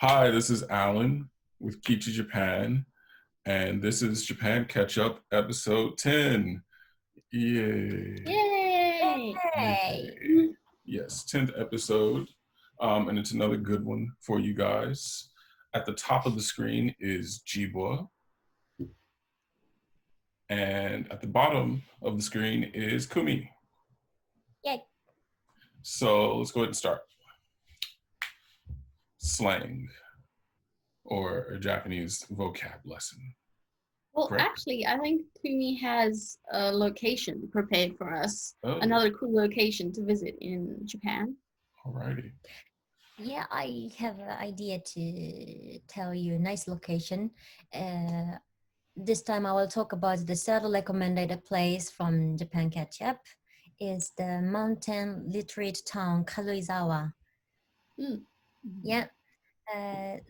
Hi, this is Alan with Kichi Japan, and this is Japan Catch Up episode 10. Yay. Yay! Yay. Hey, Yes, 10th episode, and it's another good one for you guys. At the top of the screen is Jibwa, and at the bottom of the screen is Kumi. yay. So let's go ahead and start. Slang, or a Japanese vocab lesson, Well, correct? actually, I think Kumi has a location prepared for us. Oh, Another cool location to visit in Japan. alrighty. Yeah, I have an idea to tell you a nice location. Uh, this time I will talk about the third recommended place from Japan Ketchup is the mountain literate town Karuizawa. Mm. Yeah,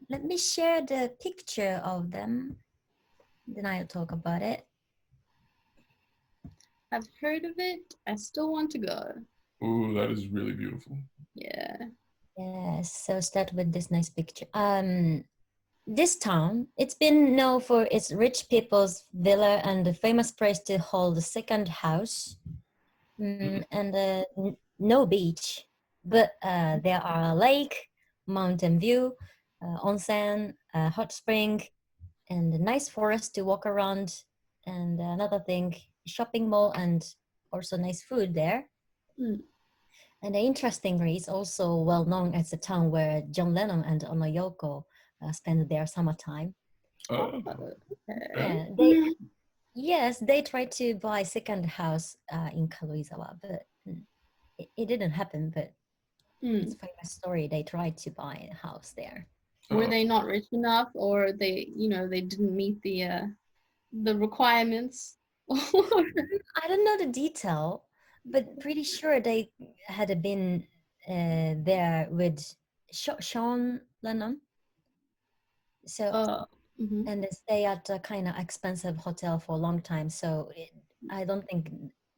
let me share the picture of them. Then I'll talk about it. I've heard of it. I still want to go. Ooh, that is really beautiful. Yeah. Yes, so start with this nice picture. This town, it's been known for its rich people's villa and the famous place to hold the second house, and no beach, but there are a lake, mountain view, onsen, hot spring, and a nice forest to walk around, and another thing, shopping mall and also nice food there. Mm. And interestingly, it's also well known as the town where John Lennon and Ono Yoko spent their summertime. Uh, Yeah, Okay. they tried to buy second house in Karuizawa, but it didn't happen. But it's Mm. a famous story. They tried to buy a house there. Were uh, they not rich enough, or they didn't meet the requirements? I don't know the detail, but pretty sure they had been there with Sean Lennon. So Mhm. and they stay at a kind of expensive hotel for a long time. So I don't think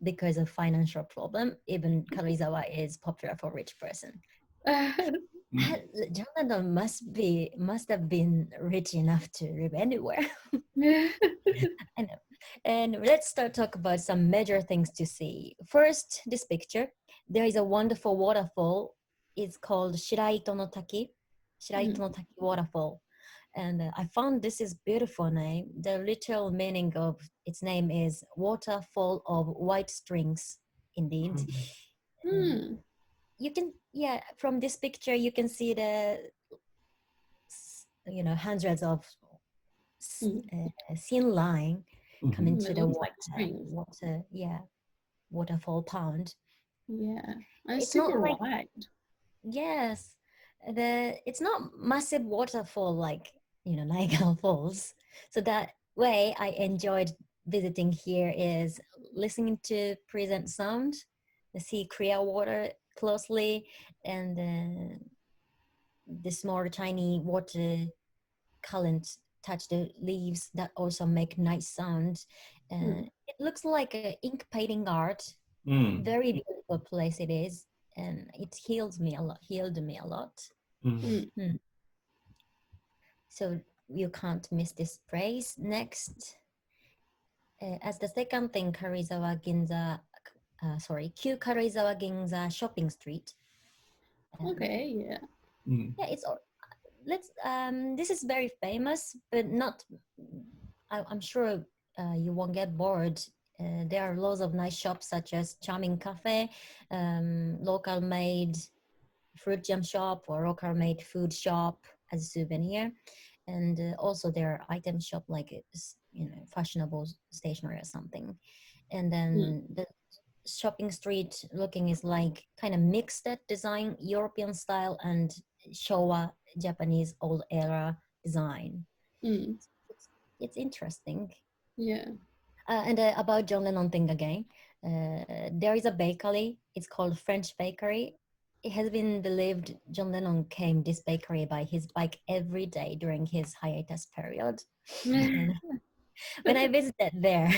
because of financial problem, even Karuizawa is popular for rich person. mm, John Lennon must have been rich enough to live anywhere. I know. And let's start talk about some major things to see. First, this picture. There is a wonderful waterfall. It's called Shiraito no Taki. Shiraito Mm. no Taki waterfall. And I found this is beautiful name. The literal meaning of its name is waterfall of white strings. Indeed, and Mm. you can from this picture you can see the hundreds of Mm. thin line mhm. coming Mm. to It the looks like strings. waterfall pond. Yeah. And it's It's not super like wide. yes, it's not massive waterfall like Niagara Falls. So that way I enjoyed visiting here is listening to present sound, see clear water closely, and the small tiny water current touch the leaves that also make nice sound. Mm. It looks like a ink painting art. Mm, Very beautiful place it is, and it healed me a lot. Healed me a lot. mm. Mm. Hmm. So you can't miss this place. Next, as the second thing, Q Karuizawa Ginza shopping street. Okay. Yeah. Mm. Yeah, let's. This is very famous, but not. I'm sure you won't get bored. There are lots of nice shops such as Charming Cafe, local made fruit jam shop or local made food shop as a souvenir, and also there are item shop like it's fashionable stationery or something. And Mm. then the shopping street looking is like kind of mixed that design, European style and Showa Japanese old era design. Mm. It's interesting. Yeah. And about John Lennon thing again, there is a bakery. It's called French Bakery. It has been believed John Lennon came this bakery by his bike every day during his hiatus period. And when I visited there,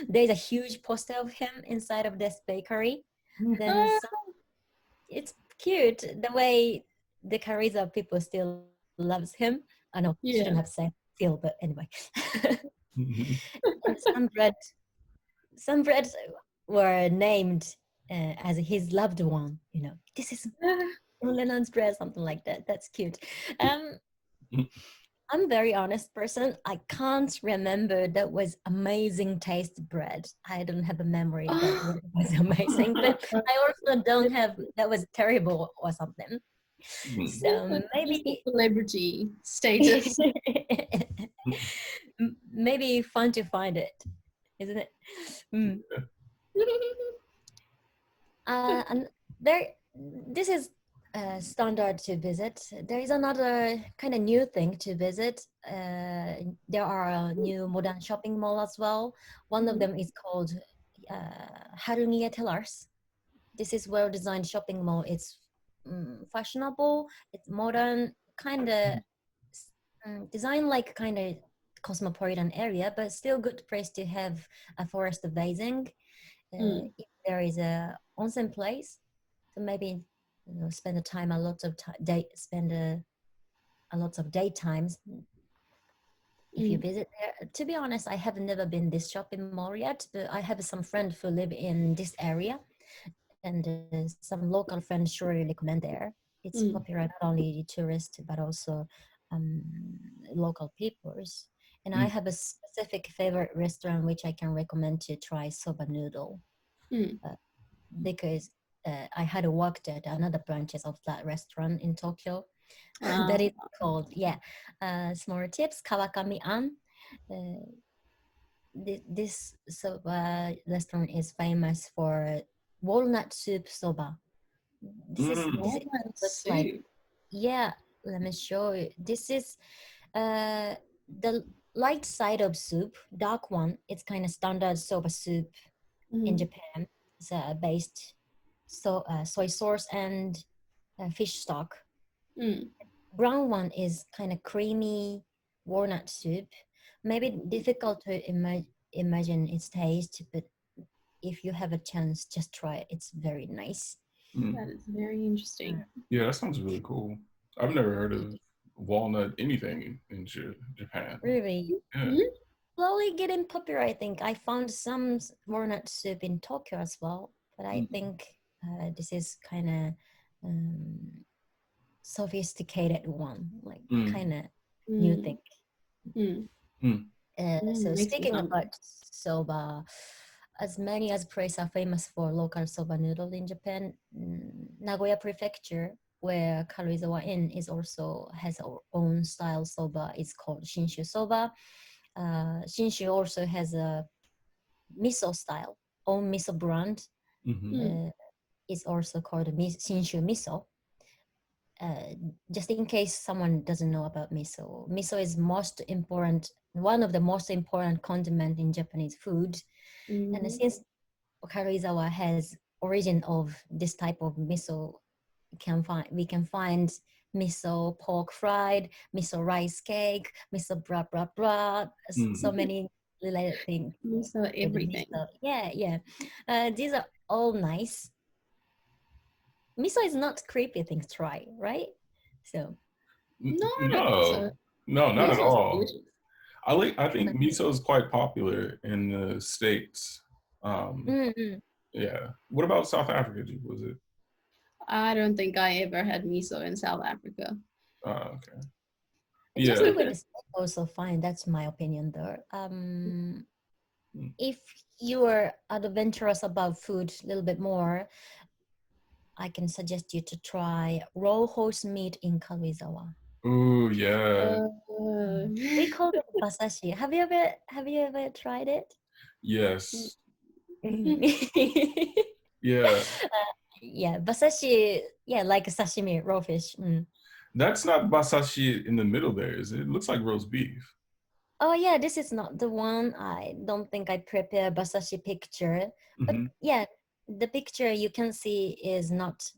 there's a huge poster of him inside of this bakery. Then Ah, it's cute the way the Kariza people still loves him. I know, shouldn't Yeah. have said Phil, but anyway. Mhm. And some breads were named as his loved one. You know, this is John Lennon's bread, something like that. That's cute. Um, I'm a very honest person. I can't remember that was amazing taste bread. I don't have a memory that was amazing, but I also don't have that was terrible or something. Mhm. So Just the maybe celebrity status. maybe fun to find it, isn't it? Mm. And there, this is standard to visit. There is another kind of new thing to visit. There are a new modern shopping mall as well. One of Mhm. them is called Harumiya Tellers. This is well-designed shopping mall. It's fashionable. It's modern, kind of designed like kind of cosmopolitan area, but still good place to have a forest bathing. Mm. If there is a onsen place, so maybe spend a time a lot of time day spend a lot of daytimes if you Mm. visit there. To be honest, I have never been this shopping mall yet, but I have some friends who live in this area, and some local friends surely recommend there. It's Mm. popular not only tourists but also um, local peoples. And I Mm. have a specific favorite restaurant which I can recommend to try soba noodle. Mm. Uh, because I had worked at another branches of that restaurant in Tokyo that Ah. is called, yeah, small tips, Kawakami An. Uh, this soba restaurant is famous for walnut soup soba. This Mm. looks Walnuts like, soup. yeah, let me show you. This is uh the light side of soup, dark one. It's kind of standard soba soup in Mhm. Japan. It's based soy sauce and fish stock. Mm. Brown one is kind of creamy walnut soup. Maybe difficult to imagine its taste, but if you have a chance, just try it. It's very nice. Mm. That is very interesting. Yeah, that sounds really cool. I've never heard of walnut anything in Japan. Really, Yeah. Mhm. slowly getting popular. I think I found some walnut soup in Tokyo as well, but I Mm. think this is kind of um, sophisticated one, like Mm. kind of new Mm. thing. Mm. Mm. So Makes me speaking about hungry. soba, as many as places are famous for local soba noodle in Japan, Nagoya Prefecture, where Karuizawa Inn is also has our own style soba. It's called Shinshu soba. Shinshu also has a miso style, own miso brand. Mhm. Mm. It's also called Shinshu miso. Uh, just in case someone doesn't know about miso, miso is most important, one of the most important condiment in Japanese food. And Mhm. since Karuizawa has origin of this type of miso, we can find miso pork fried, miso rice cake, miso bra bra bra, so Mm. many related things Miso with the everything. miso. Yeah, yeah. These are all nice. Miso is not creepy thing to try, right? So No, I don't think so. No, no, not at Miso is all. delicious. I think miso is quite popular in the States. Um, mm-mm. yeah. What about South Africa? Was it? I don't think I ever had miso in South Africa. Okay. Just Yeah. the way the steak also fine. That's my opinion, though. Mm. If you are adventurous about food a little bit more, I can suggest you to try raw horse meat in Karuizawa. Ooh, yeah. We call it basashi. Have you ever tried it? Yes. Mm. Yeah. Yeah, basashi. Yeah, like sashimi, raw fish. That's not basashi in the middle there, is it? It looks like roast beef. Oh yeah, this is not the one. I don't think I prepare basashi picture, but Hmm. yeah, the picture you can see is not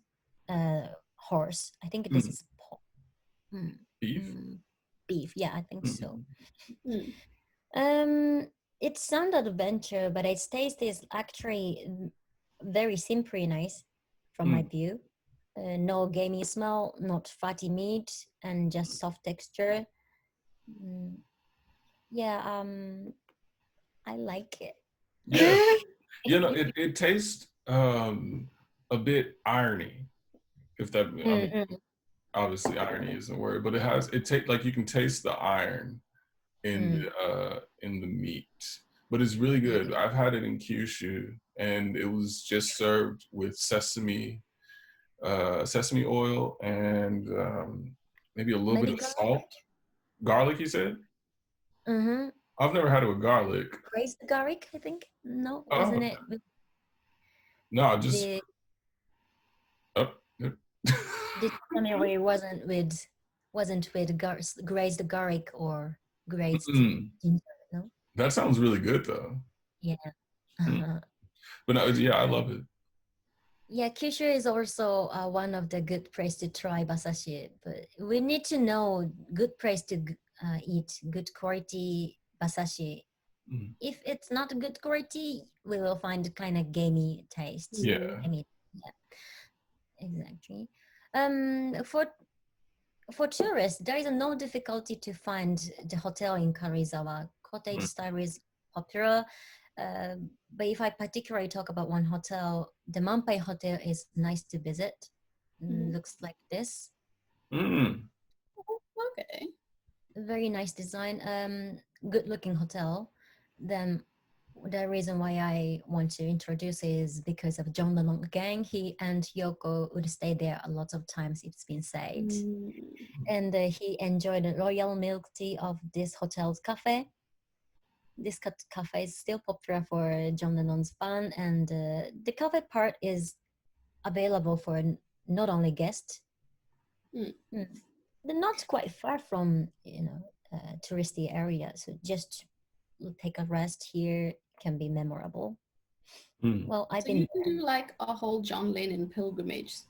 horse. I think this Mm. is mm, Beef? mm, beef. Yeah, I think so. Mhm. Mm. Um, it sounded adventure, but its taste is actually very simply nice from my Mm. view. no gamey smell, not fatty meat, and just soft texture. Mm, yeah, I like it. Yeah. It tastes a bit irony, if that, I mean, Mm, obviously irony isn't a word, but it take like you can taste the iron mm. in the meat. But it's really good. I've had it in Kyushu and it was just served with sesame oil and maybe a little bit Maybe of garlic. salt. Garlic, you said? Mm-hmm. I've never had it with garlic. Braised garlic, I think. No, Oh, wasn't it with no, just the oh, yep. the sesame wasn't with grazed garlic or grazed Mm, ginger? No. that sounds really good though. Yeah. Mm. Uh-huh. But no, yeah, I love it. Yeah, Kyushu is also one of the good place to try basashi, but we need to know good place to eat good quality basashi. Mm. If it's not good quality, we will find kind of gamey taste. Yeah. I mean, yeah, exactly. Um, for for tourists, there is no difficulty to find the hotel in Karuizawa. Cottage Mm. style is popular. But if I particularly talk about one hotel, the Mampai Hotel is nice to visit. Looks like this. Mm. Okay. Very nice design. Good looking hotel. Then the reason why I want to introduce is because of John Lennon gang. He and Yoko would stay there a lot of times, it's been said. And he enjoyed the royal milk tea of this hotel's cafe. This cafe is still popular for John Lennon's fan, and the cafe part is available for not only guests. They're not quite far from touristy area, so just take a rest here can be memorable. Mm. Well, I've So been you can do like a whole John Lennon pilgrimage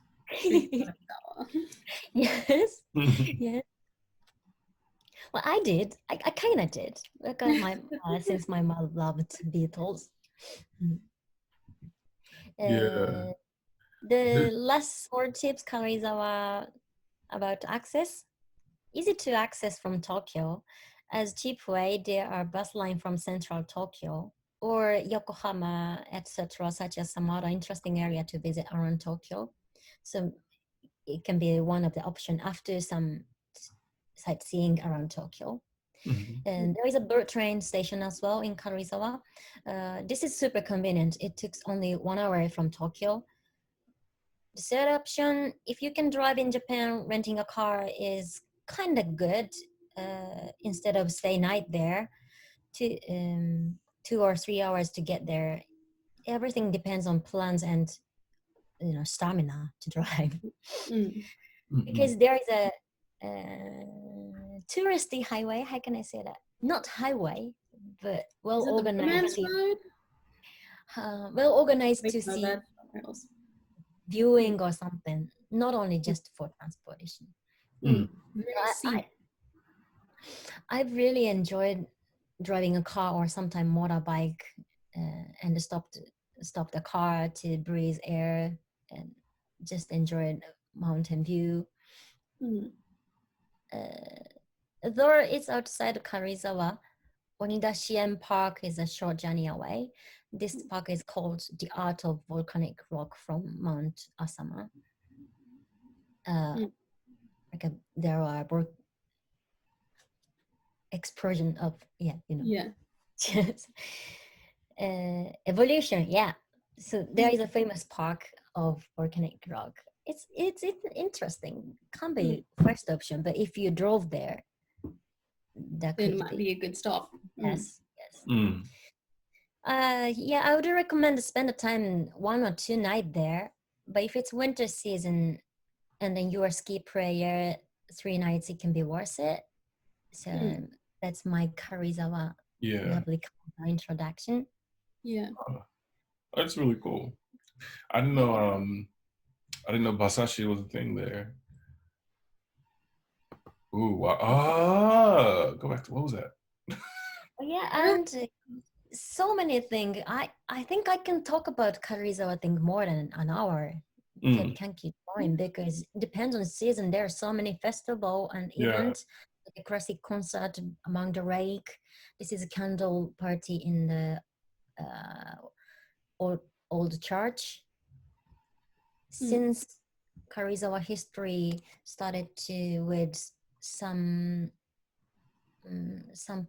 to there. Karuizawa. Yes, yes. Well, I did. I kind of did because my since my mom loved Beatles. Yeah. The last four tips, Karuizawa, about access. Easy to access from Tokyo. As cheap way, there are bus line from central Tokyo or Yokohama, etc., such as some other interesting area to visit around Tokyo. So it can be one of the option after some sightseeing around Tokyo. Mhm. And there is a bird train station as well in Karuizawa. This is super convenient. It takes only 1 hour from Tokyo. The third option, if you can drive in Japan, renting a car is kind of good. Instead of stay night there, 2 or 3 hours to get there. Everything depends on plans and stamina to drive. Because there is a touristy highway. How can I say that? Not highway, but well Is it the organized. Romance Road? Well organized Wait, to no, see that's somewhere else. viewing or something. Not only just for transportation. Mm. Very scenic. I've really enjoyed driving a car or sometimes motorbike and stop the car to breathe air and just enjoy the mountain view. Though it's outside Karuizawa, Onidashien Park is a short journey away. This park is called the Art of Volcanic Rock from Mount Asama. There are explosion of evolution. Yeah, so there is a famous park of volcanic rock. It's interesting. Can't be first option, but if you drove there, that Then could it might be a good stop. Yes. Mm. Yeah, I would recommend to spend the time 1 or 2 nights there. But if it's winter season and then you are ski player, 3 nights, it can be worth it. So that's my Karuizawa lovely introduction. Yeah. Oh, that's really cool. I didn't know Basashi was a thing there. Ooh, wow. Go back to what was that? Yeah, and so many things. I think I can talk about Karuizawa thing more than an hour. Can keep going because it depends on the season. There are so many festival and Yeah. events, like a classic concert among the lake. This is a candle party in the old church. Since Karuizawa history started to with some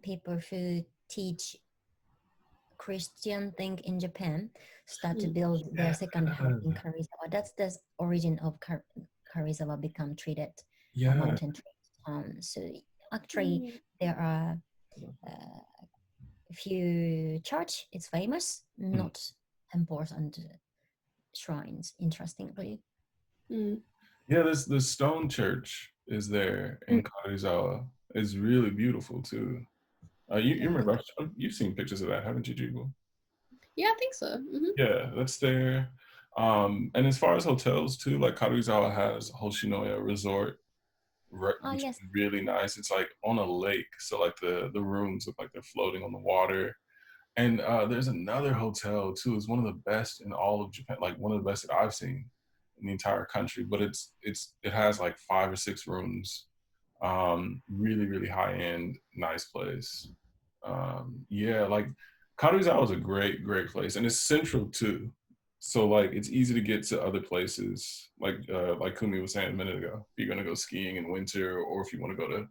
people who teach Christian thing in Japan start to build their second house in Karuizawa. That's the origin of Karuizawa become treated a Yeah. mountain town. So actually there are a few church. It's famous, not temples and shrines. Interestingly. Yeah, this the stone church is there in Karuizawa. It's really beautiful too. You remember you've seen pictures of that, haven't you, Jibo? Yeah, I think so. Yeah, that's there. And as far as hotels too, like Karuizawa has Hoshinoya Resort, which Yes. is really nice. It's like on a lake, so like the rooms look like they're floating on the water. And there's another hotel too. It's one of the best in all of Japan, like one of the best that I've seen in the entire country. But it has like 5 or 6 rooms. Really, really high end, nice place. Yeah, like Karuizawa is a great, great place, and it's central too. So like it's easy to get to other places. Like Kumi was saying a minute ago, if you're gonna go skiing in winter, or if you want to go to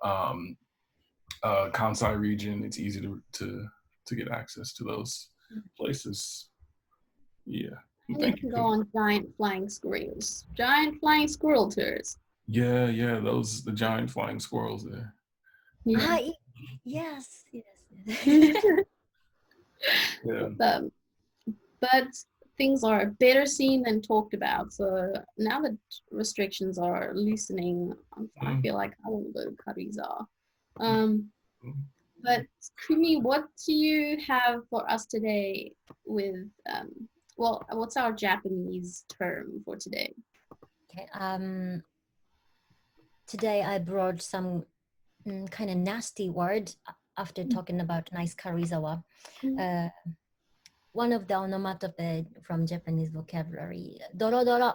um, Kansai region, it's easy to get access to those places. Yeah. And you Thank you, can go Kumi. on giant flying squirrel tours. Yeah, yeah, those the giant flying squirrels there. Yeah. Yes. Yeah. But things are better seen than talked about. So now that restrictions are loosening, I feel like I will go Karuizawa. But Kumi, what do you have for us today with what's our Japanese term for today? Okay. Today I brought some kind of nasty word after talking about nice Karuizawa. One of the onomatopoeia from Japanese vocabulary, doro doro.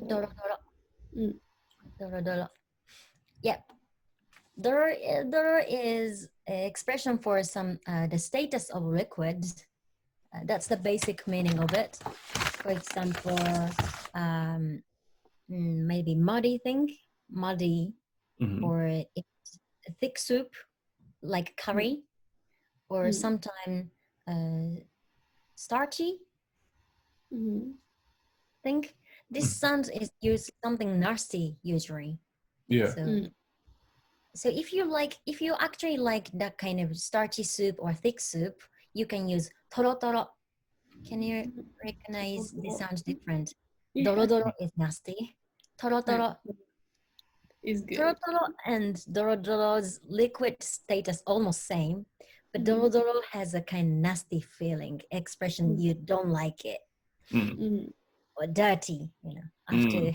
Doro doro. Doro doro. Yep. Doro is an expression for some the status of liquid. That's the basic meaning of it. For example, maybe muddy thing, muddy, or it's a thick soup like curry, or sometimes starchy. Think this sound is used something nasty usually. Yeah. So if you actually like that kind of starchy soup or thick soup, you can use toro toro. Can you recognize this sounds different? Doro doro is nasty. Toro toro is good. Toro toro and doro doro's liquid status almost same, but doro doro has a kind of nasty feeling, expression you don't like it. Or dirty, after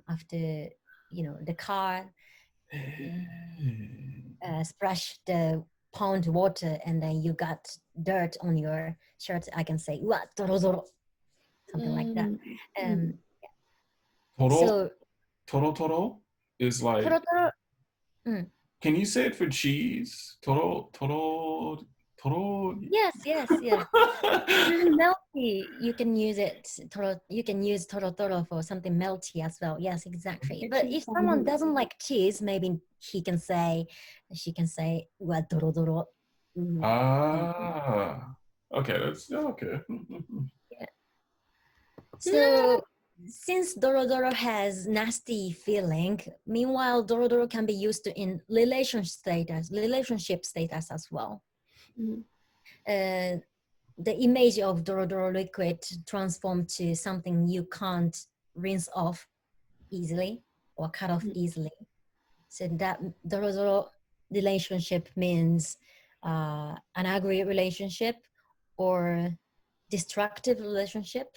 after the car splash the pond water and then you got dirt on your shirt, I can say "Uwa, doro doro," something like that. Toro, So toro is like, toro toro, can you say it for cheese? Toro. yes. Melty, you can use it. You can use toro toro for something melty as well. Yes, exactly. But if someone doesn't like cheese, maybe she can say, "Wa doro doro." Okay, that's okay. Yeah. So since doro doro has nasty feeling, meanwhile doro doro can be used in relationship status as well. The image of doro doro liquid transformed to something you can't rinse off easily or cut off easily. So that doro doro relationship means an ugly relationship or destructive relationship.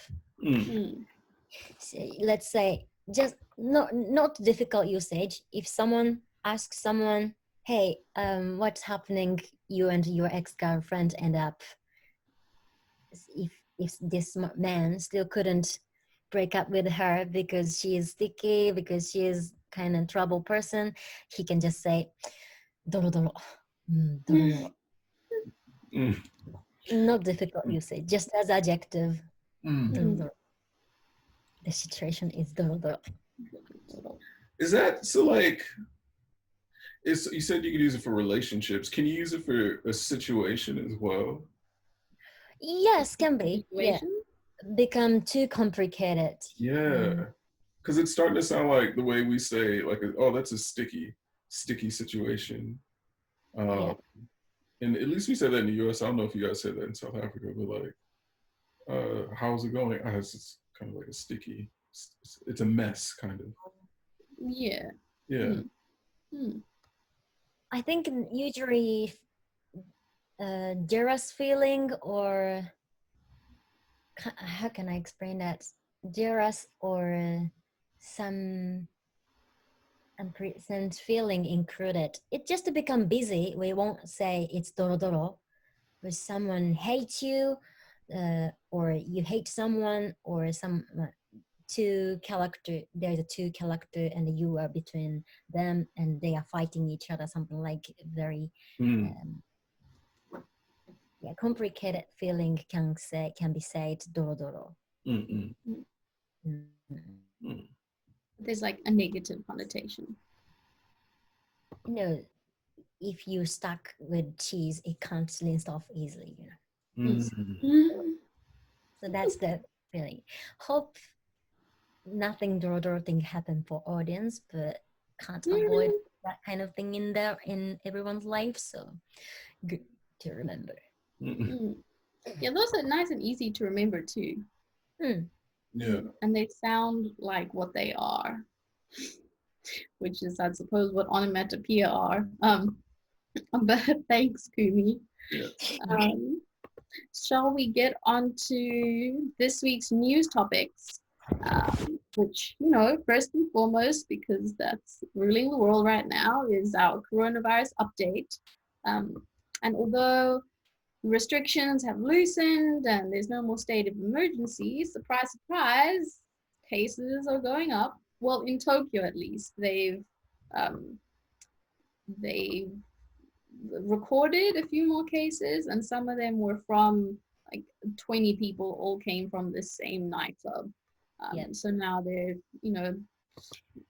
So let's say just not difficult usage. If someone asks someone, "Hey, what's happening? You and your ex-girlfriend end up." If if this man still couldn't break up with her because she is sticky, because she is kind of trouble person, he can just say doro doro, doro doro. Mm. Not difficult usage, just as adjective. Mm. Doro doro. The situation is doro doro. Is that so? Like, it's you said you could use it for relationships. Can you use it for a situation as well? Yes, can be. Yeah, Situation? become too complicated. Yeah, because it's starting to sound like the way we say, like, oh, that's a sticky situation. Yeah. And at least we say that in the U.S. I don't know if you guys said that in South Africa, but like, how's it going? It's kind of like a sticky. It's a mess, kind of. Yeah. Yeah. Hmm. I think usually jealous feeling, or how can I explain that? Jealous or some unpleasant feeling included. It just to become busy. We won't say it's doro doro, but someone hates you, or you hate someone, or some two character. There's a two character, and you are between them, and they are fighting each other. Something like very. Mm. Um, yeah, complicated feeling can be said doro doro. Mm-mm. Mm. Mm. There's like a negative connotation. You know, if you're stuck with cheese, it can't rinse off easily. Mm. So that's the feeling. Hope nothing doro doro thing happen for audience, but can't avoid that kind of thing in there in everyone's life. So good to remember. Mm. Yeah, those are nice and easy to remember too. Yeah. And they sound like what they are, which is, I suppose, what onomatopoeia are. But thanks, Kumi. Yeah. Shall we get on to this week's news topics? Which, first and foremost, because that's ruling the world right now, is our coronavirus update. And although restrictions have loosened and there's no more state of emergency, surprise, surprise, cases are going up. Well, in Tokyo at least, um, they've recorded a few more cases, and some of them were from like 20 people all came from the same nightclub. So now they're,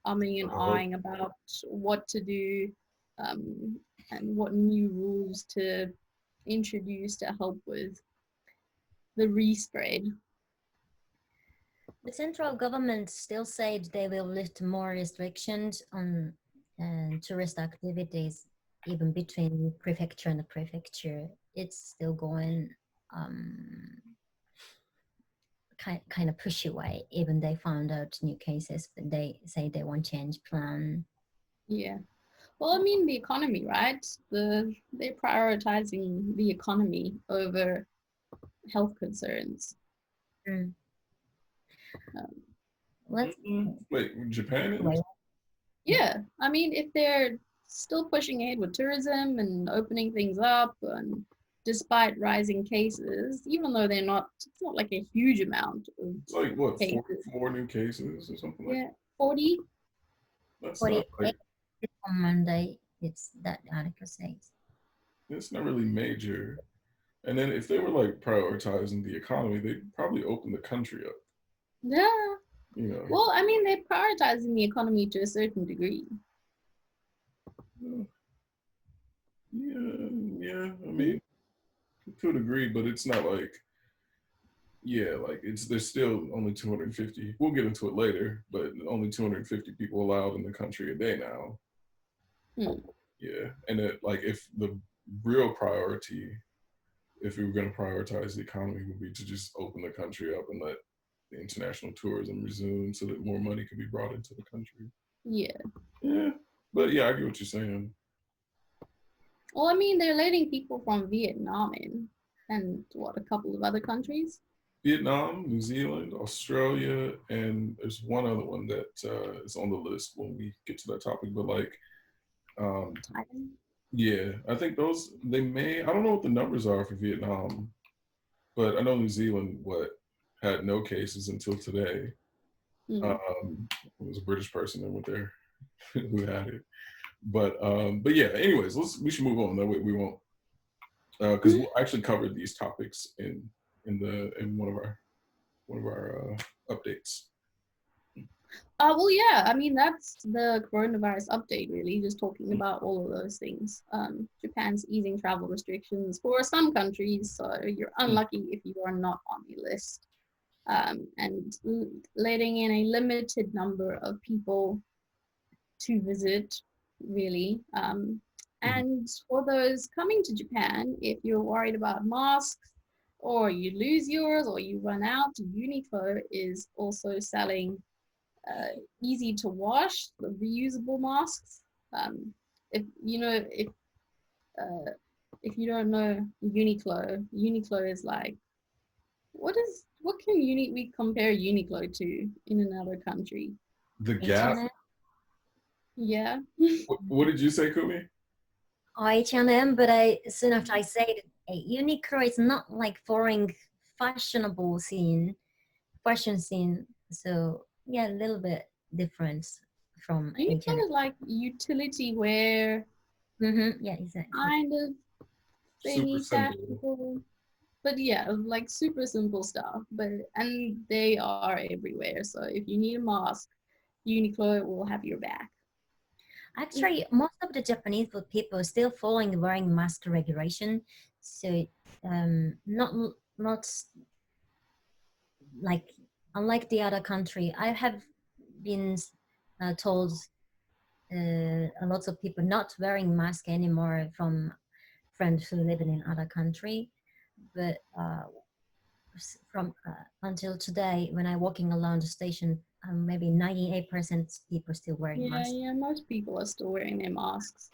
umming and ahhing about what to do, and what new rules to introduce to help with the respread. The central government still said they will lift more restrictions on tourist activities, even between prefecture and prefecture. It's still going kind of pushy way. Even they found out new cases, but they say they won't change plan. Yeah. Well, I mean, the economy, right? They're prioritizing the economy over health concerns. Mm. Um, Wait, Japan is? Wait. yeah, I mean, if they're still pushing ahead with tourism and opening things up, and despite rising cases, even though it's not like a huge amount of It's like what, cases. 44 new cases or something like Yeah, 40. that? That's not 48 like on Monday. It's that article says. it's not really major. And then if they were like prioritizing the economy, they'd probably open the country up. Yeah. You know. Well, I mean, they're prioritizing the economy to a certain degree. Yeah. I mean, to a degree, but it's not like like there's still only 250. We'll get into it later, but only 250 people allowed in the country a day now. Yeah, and like if the real priority, if we were going to prioritize the economy, would be to just open the country up and let the international tourism resume so that more money can be brought into the country. Yeah. Yeah, but yeah, I get what you're saying. Well, I mean, they're letting people from Vietnam in, and a couple of other countries. Vietnam, New Zealand, Australia, and there's one other one that is on the list when we get to that topic. But like, Thailand. yeah, I think those they may. I don't know what the numbers are for Vietnam. but I know New Zealand had no cases until today. Mm. It was a British person that went there who had it. But yeah. Anyways, we should move on. That way we won't because we'll actually cover these topics in one of our updates. Well, yeah, I mean, that's the coronavirus update, really, just talking about all of those things. Japan's easing travel restrictions for some countries, so you're unlucky if you are not on the list. And letting in a limited number of people to visit, really. Mhm. And for those coming to Japan, if you're worried about masks, or you lose yours, or you run out, Uniqlo is also selling uh, easy to wash, the reusable masks. If you know, uh, if you don't know Uniqlo, Uniqlo is like what can we compare Uniqlo to in another country? The Gap. H&M Yeah. What did you say, Kumi? or H&M, but soon after I said Uniqlo is not like foreign fashion scene. So yeah, a little bit different from H&M. Uniqlo is like utility wear, Yeah, exactly. kind of Super simple. semi-fashionable. But yeah, like super simple stuff. And they are everywhere. So if you need a mask, Uniqlo will have your back. Actually, most of the Japanese people still following wearing mask regulation. So not like unlike the other country, I have been told a lot of people not wearing mask anymore from friends who live in other country. But from until today, when I walking along the station, maybe 98% people still wearing Yeah, masks. yeah, most people are still wearing their masks,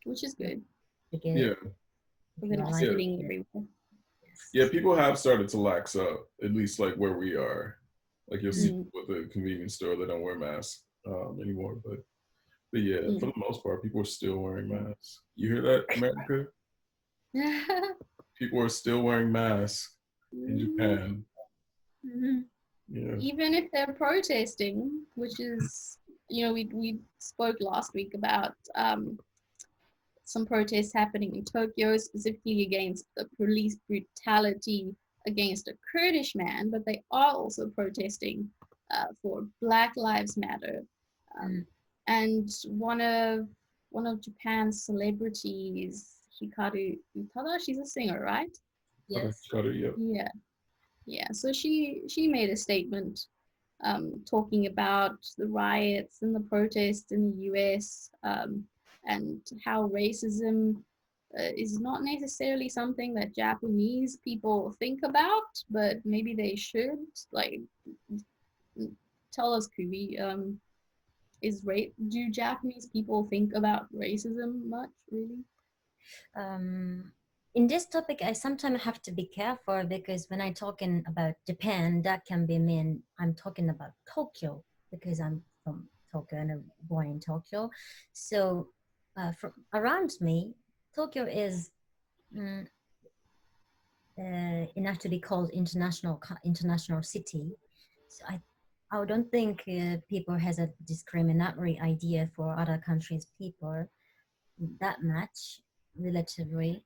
which is good. Because Yeah, if So they're you're not like, yeah, sitting everywhere. yeah. yes. People have started to lax up, at least like where we are. Like you'll see Mm. Mm, people at the convenience store that don't wear masks anymore. But yeah, for mm. the most part, people are still wearing masks. You hear that, America? People are still wearing masks in Mhm, Japan. mhm. Yeah. Even if they're protesting, which is, we spoke last week about some protests happening in Tokyo, specifically against the police brutality against a Kurdish man, but they are also protesting for Black Lives Matter. Um, Mm. and one of Japan's celebrities, Hikaru Utada, she's a singer, right? Yes. Got it. Yep. Yeah, yeah. So she made a statement talking about the riots and the protests in the US, and how racism is not necessarily something that Japanese people think about, but maybe they should. Like, tell us, Kubi, do Japanese people think about racism much, really? Um, in this topic, I sometimes have to be careful because when I talking about Japan, that can be mean I'm talking about Tokyo because I'm from Tokyo and I'm born in Tokyo. So from around me, Tokyo is mm, enough to be called international city. So I don't think people has a discriminatory idea for other countries' people that much relatively,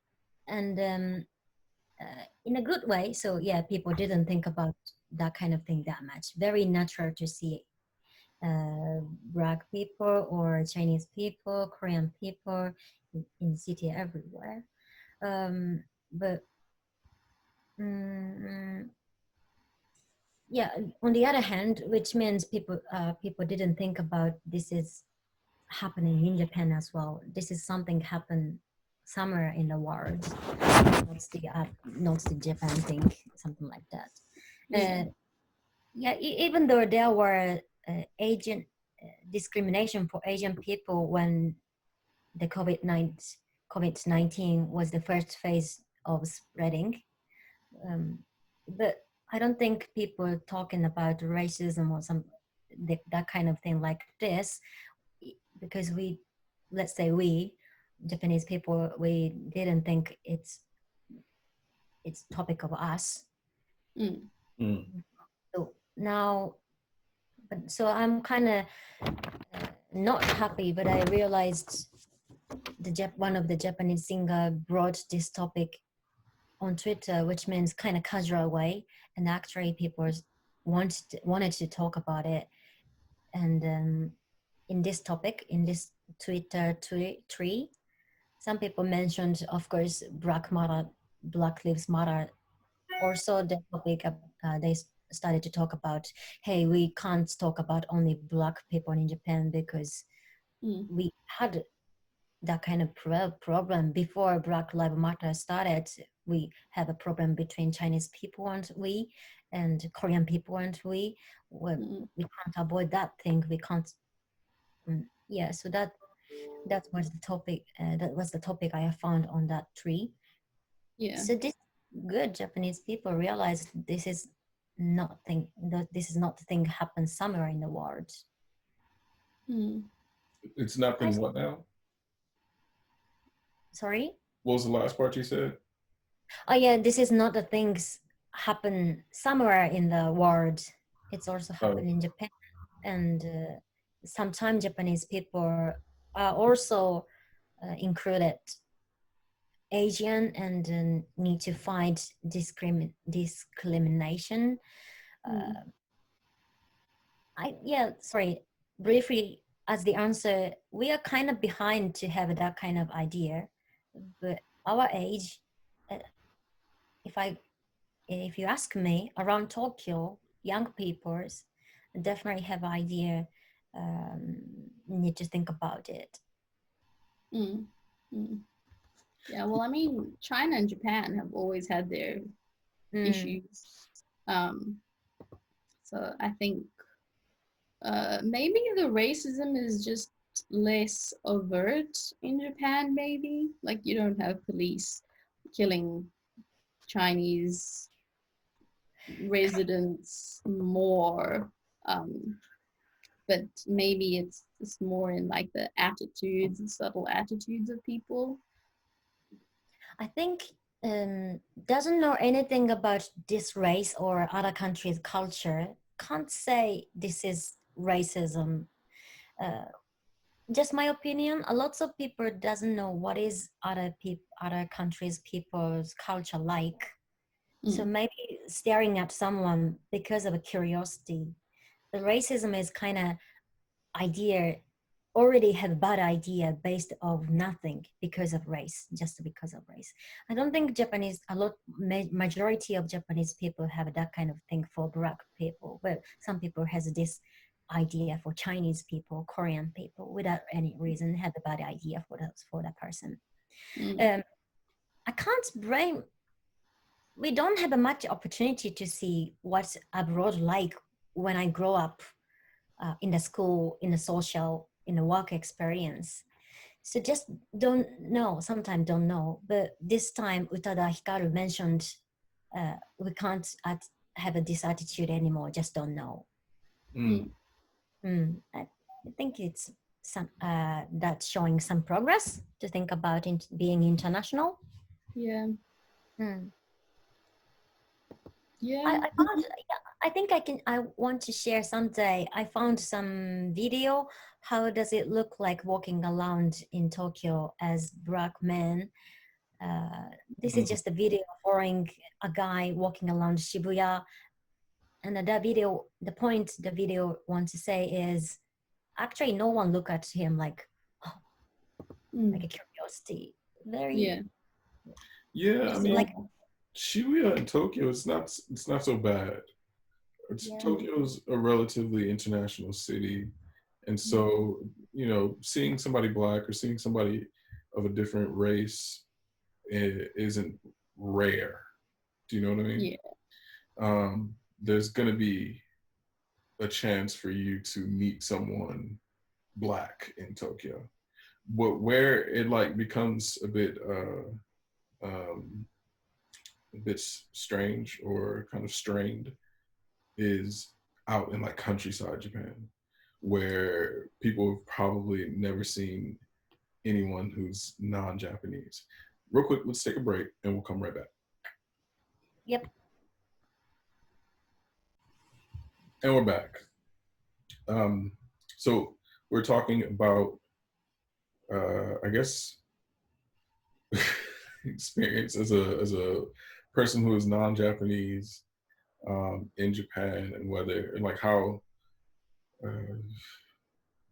and in a good way. So yeah, people didn't think about that kind of thing that much. Very natural to see black people or Chinese people, Korean people in the city everywhere. But mm, yeah, on the other hand, which means people didn't think about this is happening in Japan as well. This is something happen somewhere in the world, not the Japan thing, something like that. Yeah. Yeah, even though there were Asian discrimination for Asian people when the COVID-19 was the first phase of spreading, um, but I don't think people talking about racism or that kind of thing like this because let's say we Japanese people, we didn't think it's topic of us. Mm. Mm. So now, but so I'm kind of not happy, but I realized one of the Japanese singer brought this topic on Twitter, which means kind of casual way, and actually people wanted to talk about it. And in this topic, in this Twitter tree, some people mentioned, of course, Black Lives Matter. Also, the topic they started to talk about, hey, we can't talk about only Black people in Japan because Mm. we had that kind of problem before Black Lives Matter started. We have a problem between Chinese people and Korean people and Mm. we can't avoid that thing. We can't. Yeah, so that was the topic. That was the topic I found on that tree. Yeah. So this good Japanese people realized this is not the thing happens somewhere in the world. Mm. It's I nothing. What now? sorry. What was the last part you said? Oh yeah, this is not the things happen somewhere in the world. It's also Oh, happen in Japan, and sometimes Japanese people are also included Asian and need to fight discrimination. Mm. Uh, sorry, briefly as the answer, we are kind of behind to have that kind of idea, but our age, uh, if I if you ask me, around Tokyo, young peoples definitely have idea. Um, need to think about it. Mm. Mm. Yeah, well, I mean, China and Japan have always had their Mm, issues. Um, so I think maybe the racism is just less overt in Japan, maybe. Like you don't have police killing Chinese residents more. Um, but maybe it's more in like the attitudes and subtle attitudes of people. I think doesn't know anything about this race or other countries' culture. Can't say this is racism. Uh, just my opinion. A lots of people doesn't know what is other countries' people's culture like. So Mm. maybe staring at someone because of a curiosity. The racism is kind of idea already have bad idea based of nothing because of race, just because of race. I don't think Japanese majority of Japanese people have that kind of thing for Black people. Well, some people has this idea for Chinese people, Korean people without any reason have a bad idea for that person. Mm. Um, I can't blame. We don't have a much opportunity to see what's abroad like when I grow up in the school, in the social, in the work experience. So just don't know, sometimes don't know. But this time, Utada Hikaru mentioned we can't have this attitude anymore, just don't know. mm. Mm. I think it's that's showing some progress to think about being international. Yeah. Mm. Yeah. I found, yeah, I think I want to share someday. I found some video. How does it look like walking around in Tokyo as Black men? Uh, this is Mm. just a video following a guy walking around Shibuya. And that video, the point the video wants to say is actually no one look at him like, oh, like a Mm. curiosity. Very, Yeah. Yeah, I it's Yeah. like, mean, Shibuya in Tokyo, it's not so bad. yeah. Mm. Tokyo's a relatively international city, and Mm. so seeing somebody black or seeing somebody of a different race isn't rare. Do you know what I mean? Yeah. There's gonna be a chance for you to meet someone black in Tokyo. But where it like becomes um, a bit strange or kind of strained is out in like countryside Japan, where people have probably never seen anyone who's non-Japanese. Real quick, let's take a break and we'll come right back. Yep. And we're back. So we're talking about, I guess, experience as a person who is non-Japanese in Japan, and whether and like how.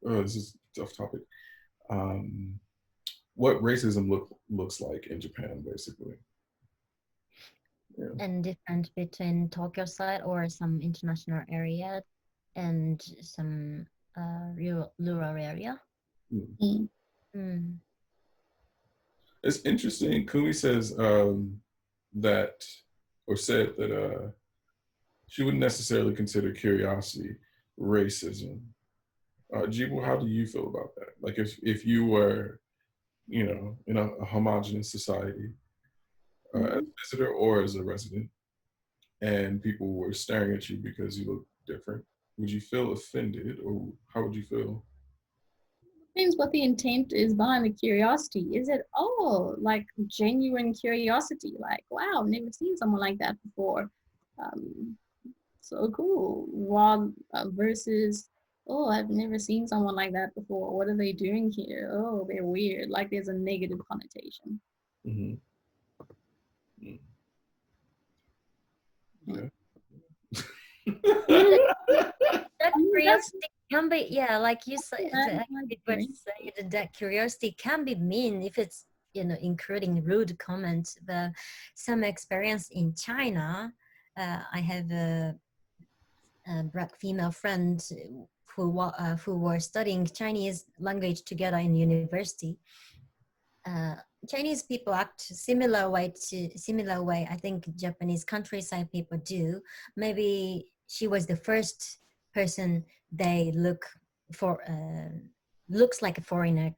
Oh, this is a tough topic. Um, what racism looks like in Japan, basically. Yeah. And different between Tokyo side or some international area and some rural area. Mm. Mm. It's interesting. Kumi says that, or said that she wouldn't necessarily consider curiosity racism. Jibo, how do you feel about that? Like if you were, in a homogenous society, as Mm. a visitor or as a resident, and people were staring at you because you look different, would you feel offended, or how would you feel? Depends what the intent is behind the curiosity. Is it, oh, like genuine curiosity? Like, wow, never seen someone like that before. Um, so cool. While versus, oh, I've never seen someone like that before. What are they doing here? Oh, they're weird. Like there's a negative connotation. Mm-hmm. Mm. Yeah. That, that That's curiosity can be, yeah, like you said, yeah, I it was agree. said that curiosity can be mean if it's, including rude comments. But some experience in China, I have a black female friend who were studying Chinese language together in university. uh, Chinese people act similar way. I think Japanese countryside people do. Maybe she was the first person they look for. Looks like a foreign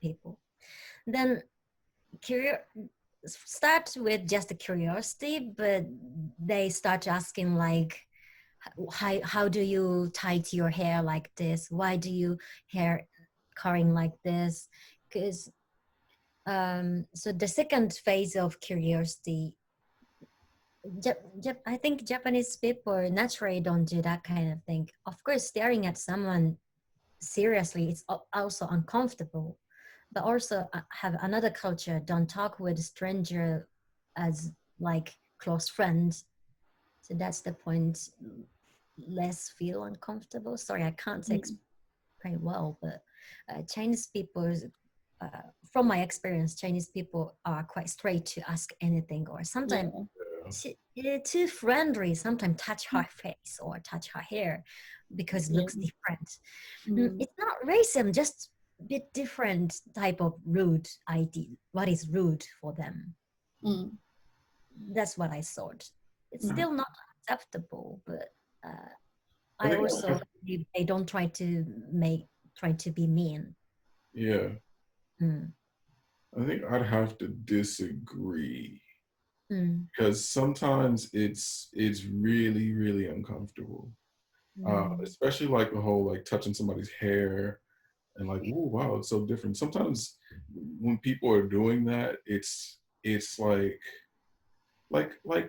people. Then curious start with just a curiosity, but they start asking like, how do you tie your hair like this? Why do you hair coloring like this? Because so the second phase of curiosity, I think Japanese people naturally don't do that kind of thing. Of course, staring at someone seriously, it's also uncomfortable. But also have another culture, don't talk with stranger as like close friends. So that's the point. Less feel uncomfortable. Sorry, I can't Mm. explain well, but Chinese people, uh, from my experience, Chinese people are quite straight to ask anything, or sometimes Yeah. too friendly. Sometimes touch her face or touch her hair because it Yeah. looks different. Mm. It's not racism, just a bit different type of rude idea. What is rude for them? Mm. That's what I thought. It's Mm. still not acceptable, but I I think, also believe they don't try to be mean. yeah, Mm. I think I'd have to disagree Mm. because sometimes it's really uncomfortable, Mm. especially like the whole like touching somebody's hair and like, oh wow, it's so different. Sometimes when people are doing that, it's like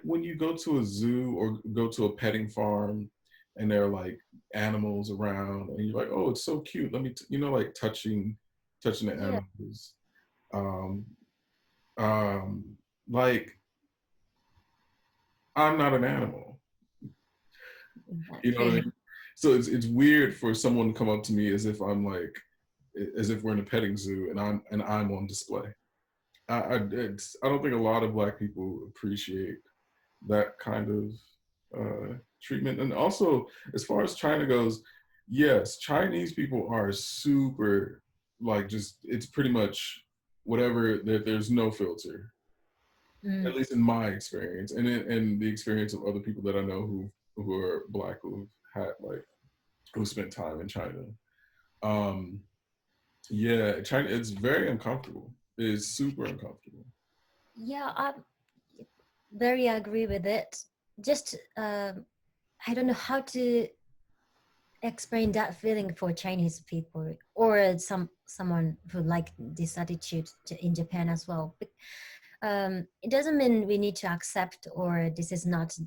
when you go to a zoo or go to a petting farm and there are like animals around and you're like, oh, it's so cute, let me like touching the Yeah, animals. um um like, I'm not an animal, you know what I exactly. mean? So it's weird for someone to come up to me as if I'm like, as if we're in a petting zoo and I'm on display. I don't think a lot of Black people appreciate that kind of treatment. And also, as far as China goes, yes, Chinese people are super, like, just, it's pretty much whatever. There's no filter, at Mm. least in my experience, and the experience of other people that I know who are Black, who've had like who spent time in China. Um, yeah, China, it's very uncomfortable. It's super uncomfortable. Yeah, I very agree with it. Just I don't know how to explain that feeling for Chinese people or someone who like this attitude in Japan as well. It doesn't mean we need to accept or this is not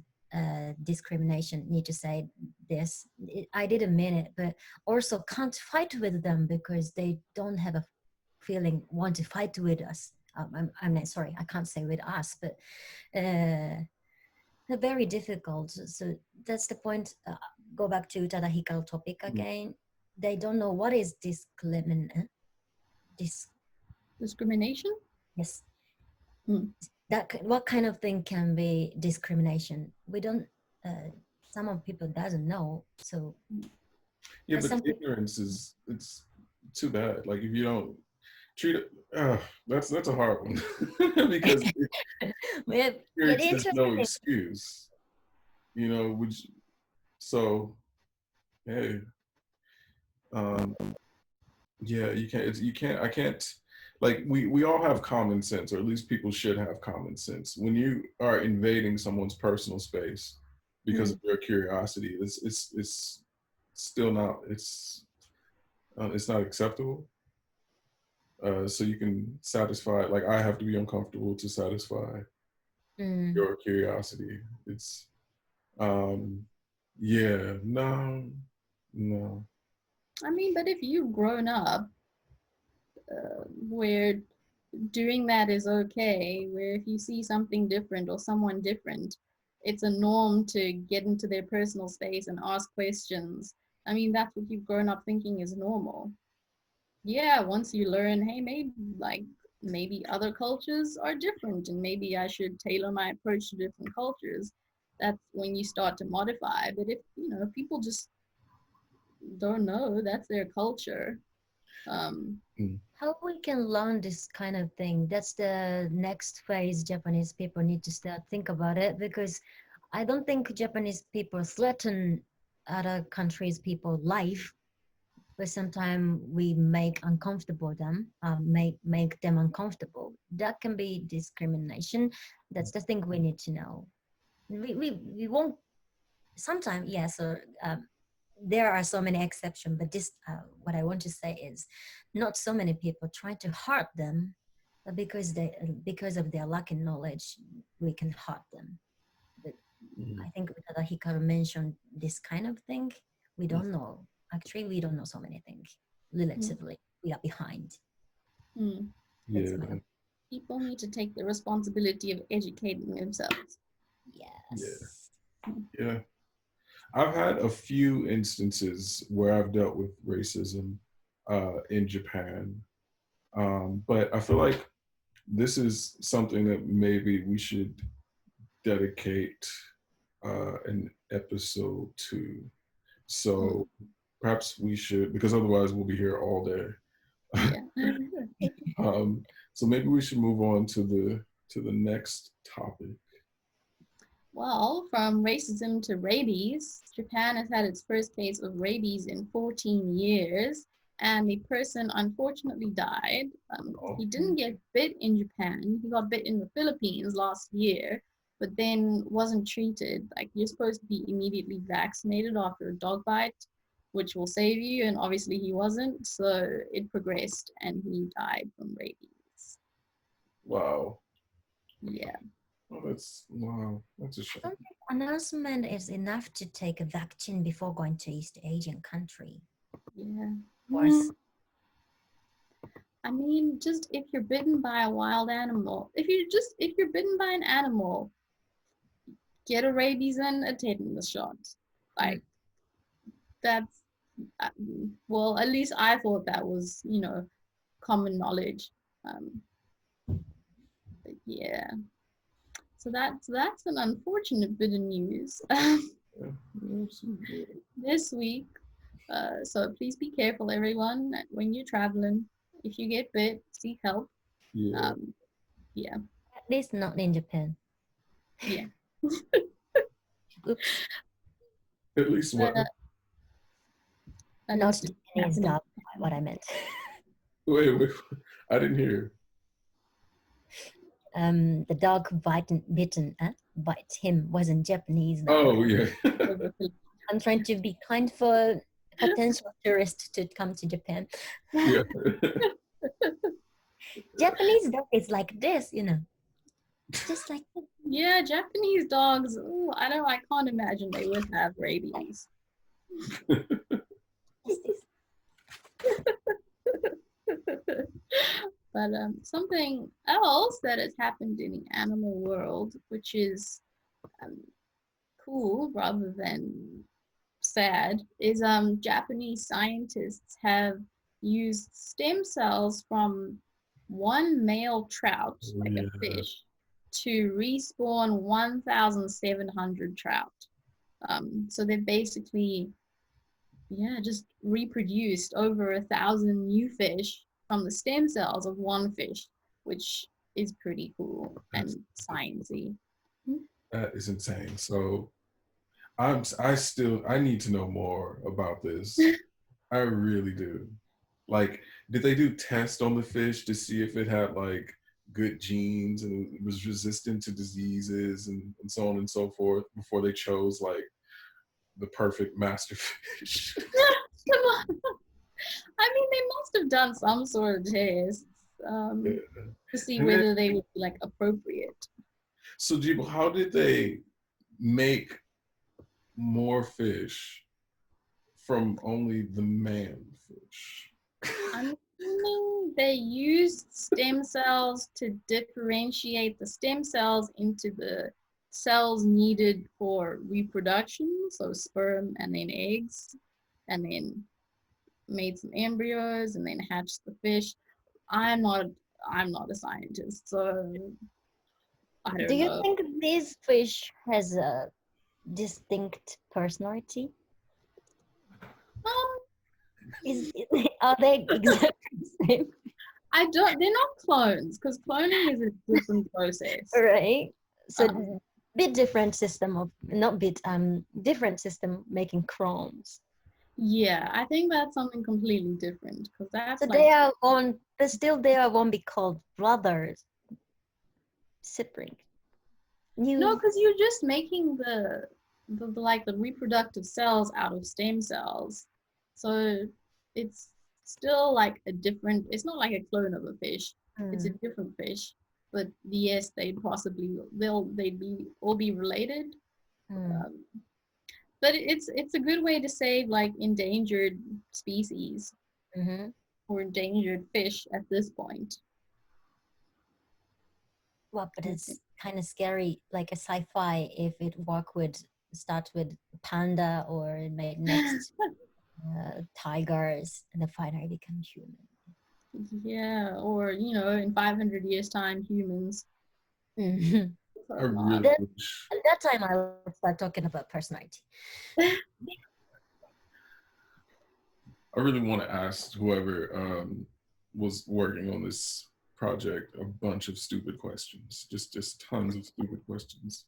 discrimination. Need to say this. I didn't mean it, but also can't fight with them because they don't have a feeling want to fight with us. I'm not sorry. I can't say with us, but they're very difficult. So that's the point. Go back to Tadahika's topic again. They don't know what is discrimination. Discrimination? Yes. Hmm. What kind of thing can be discrimination? We don't. Some of people doesn't know. So Yeah, but some people, ignorance is it's too bad. Like if you don't treat it, that's a hard one because it ignorance is no interesting. excuse. You know, which so hey, um, yeah, you can't. You can't. I can't. Like we all have common sense, or at least people should have common sense. When you are invading someone's personal space because of your curiosity, it's still not. It's not acceptable. So you can satisfy. Like I have to be uncomfortable to satisfy your curiosity. It's um, yeah, no, no. I mean, but if you've grown up where doing that is okay, where if you see something different or someone different, it's a norm to get into their personal space and ask questions. I mean, that's what you've grown up thinking is normal. Yeah, once you learn, hey, maybe other cultures are different and maybe I should tailor my approach to different cultures. That's when you start to modify. But if, people just don't know, that's their culture. Um, How we can learn this kind of thing? That's the next phase Japanese people need to start think about it because I don't think Japanese people threaten other countries' people life, but sometimes we make uncomfortable them, make them uncomfortable. That can be discrimination. That's the thing we need to know. We won't sometimes yes or there are so many exceptions, but this what I want to say is not so many people try to hurt them, but because of their lack in knowledge we can hurt them. But I think that Hikaru mentioned this kind of thing. We don't know. Actually, we don't know so many things. mm, Relatively, we are behind. mm. That's Yeah, my People need to take the responsibility of educating themselves. yeah, yes. yeah. I've had a few instances where I've dealt with racism in Japan, but I feel like this is something that maybe we should dedicate an episode to. Mm, So perhaps we should, because otherwise we'll be here all day. yeah. um, so maybe we should move on to the next topic. Well, from racism to rabies, Japan has had its first case of rabies in 14 years, and the person unfortunately died. Oh, He didn't get bit in Japan, he got bit in the Philippines last year, but then wasn't treated. Like, you're supposed to be immediately vaccinated after a dog bite, which will save you, and obviously he wasn't, so it progressed and he died from rabies. wow. Yeah. Oh, that's wow. That's a I shame. don't think announcement is enough to take a vaccine before going to East Asian country. Yeah. Of course. I mean, just if you're bitten by a wild animal, if you're bitten by an animal, get a rabies and a tetanus shot. Like that's uh, well, at least I thought that was common knowledge. Um, but yeah, so that's an unfortunate bit of news Yeah, yeah, this week. So please be careful, everyone, when you're traveling. If you get bit, seek help. yeah. Um, yeah, At least not in Japan. yeah. Oops. At least what? Uh, that Not needs to be Japanese happening. dog, what I meant. Wait. I didn't hear. The dog bite him wasn't Japanese dog. Oh yeah. I'm trying to be kind for potential tourists to come to Japan. Yeah. Japanese dog is like this. Just like Yeah, Japanese dogs. Ooh, I can't imagine they would have rabies. this. But something else that has happened in the animal world, which is um, cool rather than sad, is Japanese scientists have used stem cells from one male trout, like a Yeah. fish, to respawn 1,700 trout. So they've basically, yeah, just reproduced over 1,000 new fish from the stem cells of one fish, which is pretty cool That's, and sciencey. that is insane. So I need to know more about this. I really do. Like, did they do tests on the fish to see if it had like good genes and it was resistant to diseases and so on and so forth before they chose like the perfect master fish? Come on. I mean, they must have done some sort of tests Yeah. to see And then, whether they would be like appropriate. so Jibo, how did they make more fish from only the man fish? I'm assuming they used stem cells to differentiate the stem cells into the cells needed for reproduction, so sperm and then eggs, and then made some embryos and then hatched the fish. I'm not I'm not a scientist, so I Do don't you know. think this fish has a distinct personality? Um, Is are they exactly the same? I don't. They're not clones because cloning is a different process. Right. Um, So bit different system of not bit different system making clones. yeah, I think that's something completely different because So that's like they are on, but still they are won't be called brothers, sibling. no, New. because you're just making the like the reproductive cells out of stem cells, so it's still like a different. It's not like a clone of a fish. It's a Mm, different fish, but yes, they'd be all be related. mm, Um, but it's a good way to save like endangered species mm-hmm. or endangered fish at this point. Well, but it's kind of scary, like a sci-fi. If it work with start with panda or it may next tigers and then finally become human. Yeah, or in 500 years time, humans. Mhm. I So not. really Then wish. at that time, I'll start talking about personality. I really want to ask whoever was working on this project a bunch of stupid questions, just tons of stupid questions,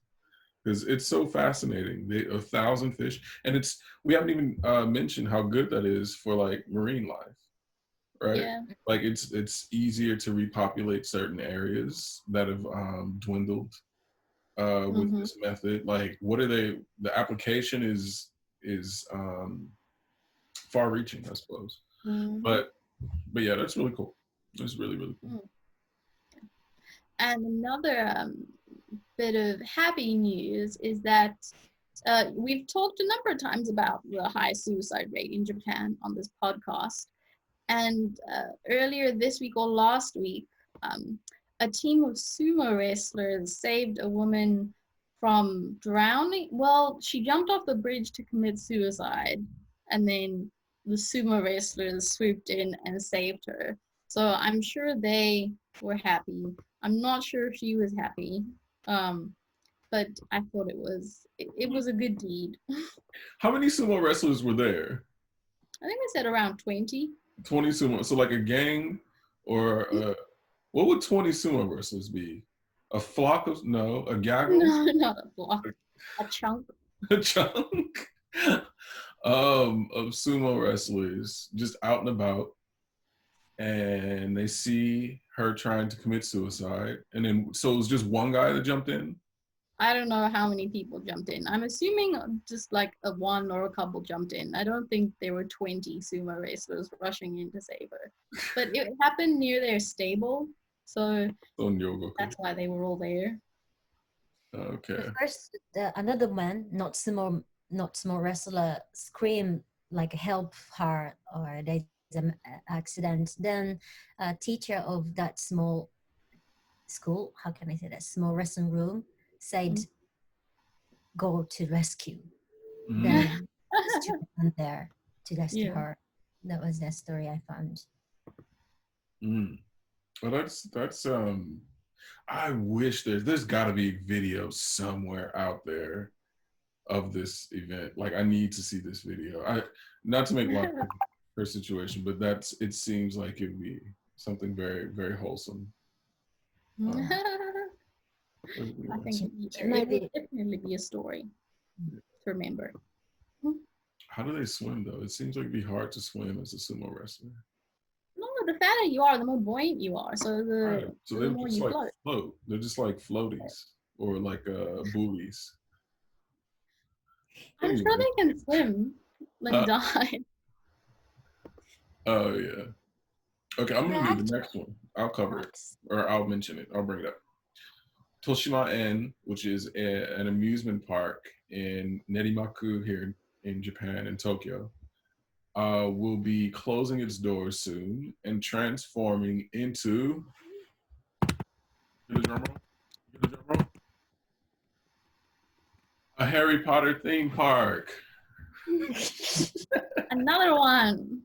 because it's so fascinating. 1,000 fish, and we haven't even mentioned how good that is for like marine life, right? Yeah. Like it's easier to repopulate certain areas that have dwindled with Mm-hmm. this method. Like, what are they? The application is far-reaching, I suppose. Mm-hmm. But yeah, that's really cool. That's really really cool. And another bit of happy news is that we've talked a number of times about the high suicide rate in Japan on this podcast. And earlier this week or last week, um, a team of sumo wrestlers saved a woman from drowning. Well, she jumped off the bridge to commit suicide, and then the sumo wrestlers swooped in and saved her. So I'm sure they were happy. I'm not sure if she was happy, um, but I thought it was a good deed. How many sumo wrestlers were there? I think I said around 20. 20 sumo. So like a gang, or what would 20 sumo wrestlers be? A flock of no, a gaggle, No, not a block, a chunk. a chunk of sumo wrestlers just out and about, and they see her trying to commit suicide, and then so it was just one guy that jumped in. I don't know how many people jumped in. I'm assuming just like a one or a couple jumped in. I don't think there were 20 sumo wrestlers rushing in to save her. But it happened near their stable, so On Yogoku. that's why they were all there. The Okay. first, another man, not small wrestler, scream like help her or there's an accident. Then a teacher of that small school, how can I say that, small wrestling room, said Mm. go to rescue. Mm, Then the student went there to rescue Yeah. her. That was the story I found. mm. Well, that's. I wish there's got to be video somewhere out there of this event. Like, I need to see this video. I not to make light of her situation, but it seems like it'd be something very very wholesome. Um, let's be I think honest. It it might would be. definitely be a story to remember. How do they swim though? It seems like it'd be hard to swim as a sumo wrestler. No, the fatter you are, the more buoyant you are. So Right. So the they're more just you like float. float. They're just like floaties or like buoys. I'm sure Anyway, they can swim, like uh, dive. oh yeah. Okay, I'm But gonna do the actually next one. I'll cover it, not. or I'll mention it. I'll bring it up. Toshima En, which is an amusement park in Nerimaku here in Japan, in Tokyo, will be closing its doors soon and transforming into. Get a drum roll. Get a drum roll. A Harry Potter theme park. Another one.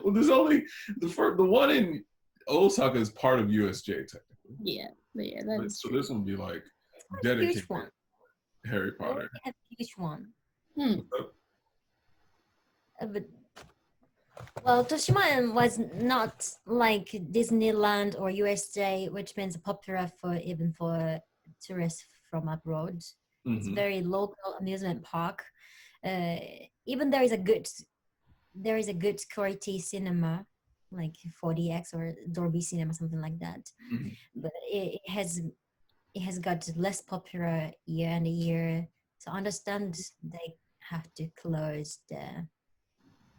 Well, there's only the one in Osaka is part of USJ technically, Yeah, yeah, that is so true. this will be like It's quite a huge dedicated one. Harry They already Potter. have a huge one. Hmm. What's up? But well, Toshimaen was not like Disneyland or USJ, which means popular for even for tourists from abroad. It's Mm-hmm. very local amusement park. Uh, even there is a good quality cinema, like 4DX or Dolby Cinema, something like that. Mm-hmm. But it has got less popular year and year. So I understand they have to close the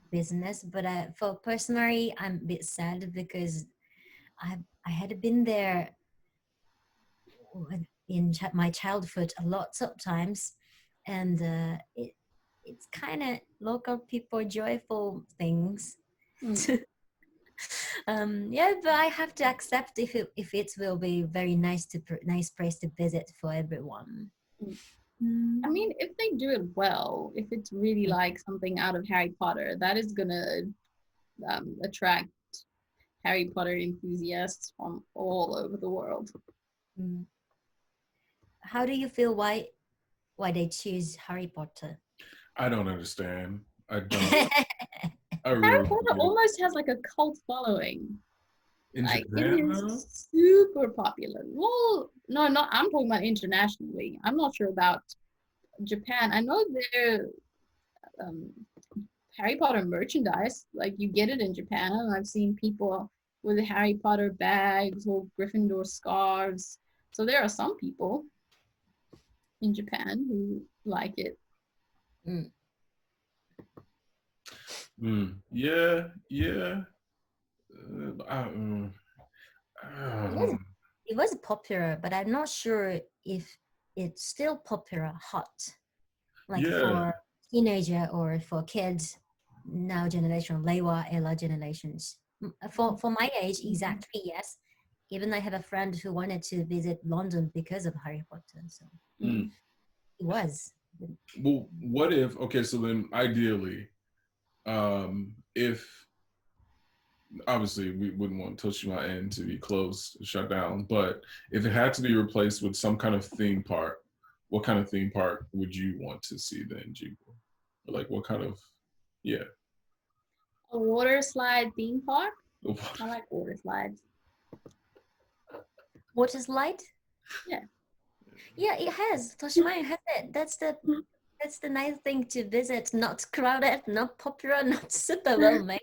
business, but for personally I'm a bit sad because I had been there in my childhood a lot sometimes, and it's kind of local people joyful things. Hmm. Yeah, but I have to accept if it will be very nice nice place to visit for everyone. Hmm. I Mm. mean, if they do it well, if it's really like something out of Harry Potter, that is gonna attract Harry Potter enthusiasts from all over the world. Mm. How do you feel why they choose Harry Potter? I don't understand. I don't. I Harry really don't Potter get it. almost has like a cult following. In Like it Japan though. is super popular. Well, no, not I'm talking about internationally. I'm not sure about Japan. I know their um, Harry Potter merchandise, like you get it in Japan, and I've seen people with Harry Potter bags or Gryffindor scarves. So there are some people in Japan who like it. Mm. Yeah, yeah. It was Uh, it was popular, but I'm not sure if it's still popular hot, like yeah. for teenager or for kids now generation, Leiwa era generations. For my age, exactly yes. Even I have a friend who wanted to visit London because of Harry Potter, so Mm. it was. Well, what if? Okay, so then ideally, if obviously we wouldn't want Toshima Inn to be closed, shut down, but if it had to be replaced with some kind of theme park, what kind of theme park would you want to see then, Jibo? Like what kind of, yeah. A water slide theme park. I like water slides. Water slide? Yeah. Yeah, it has. Toshima has it. That's the nice thing to visit. Not crowded, not popular, not super well made.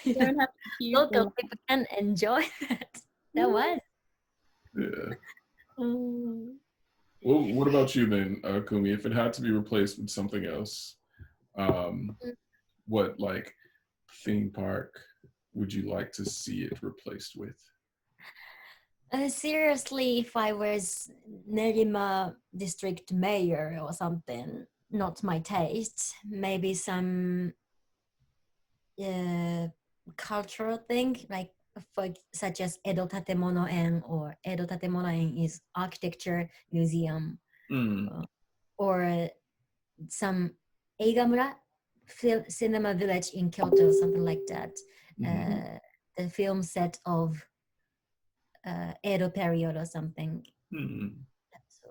You don't have to queue for Local one. people can enjoy that. That was. Yeah. Mm. Well, what about you then, Kumi? If it had to be replaced with something else, um, what like theme park would you like to see it replaced with? Seriously, if I was Nerima district mayor or something, not my taste, maybe some uh, cultural thing, like such as Edo Tatemono-en, or Edo Tatemono-en is architecture museum, Mm, or some Eigamura cinema village in Kyoto, something like that. mhm, Uh, the film set of Edo period or something. mm, So,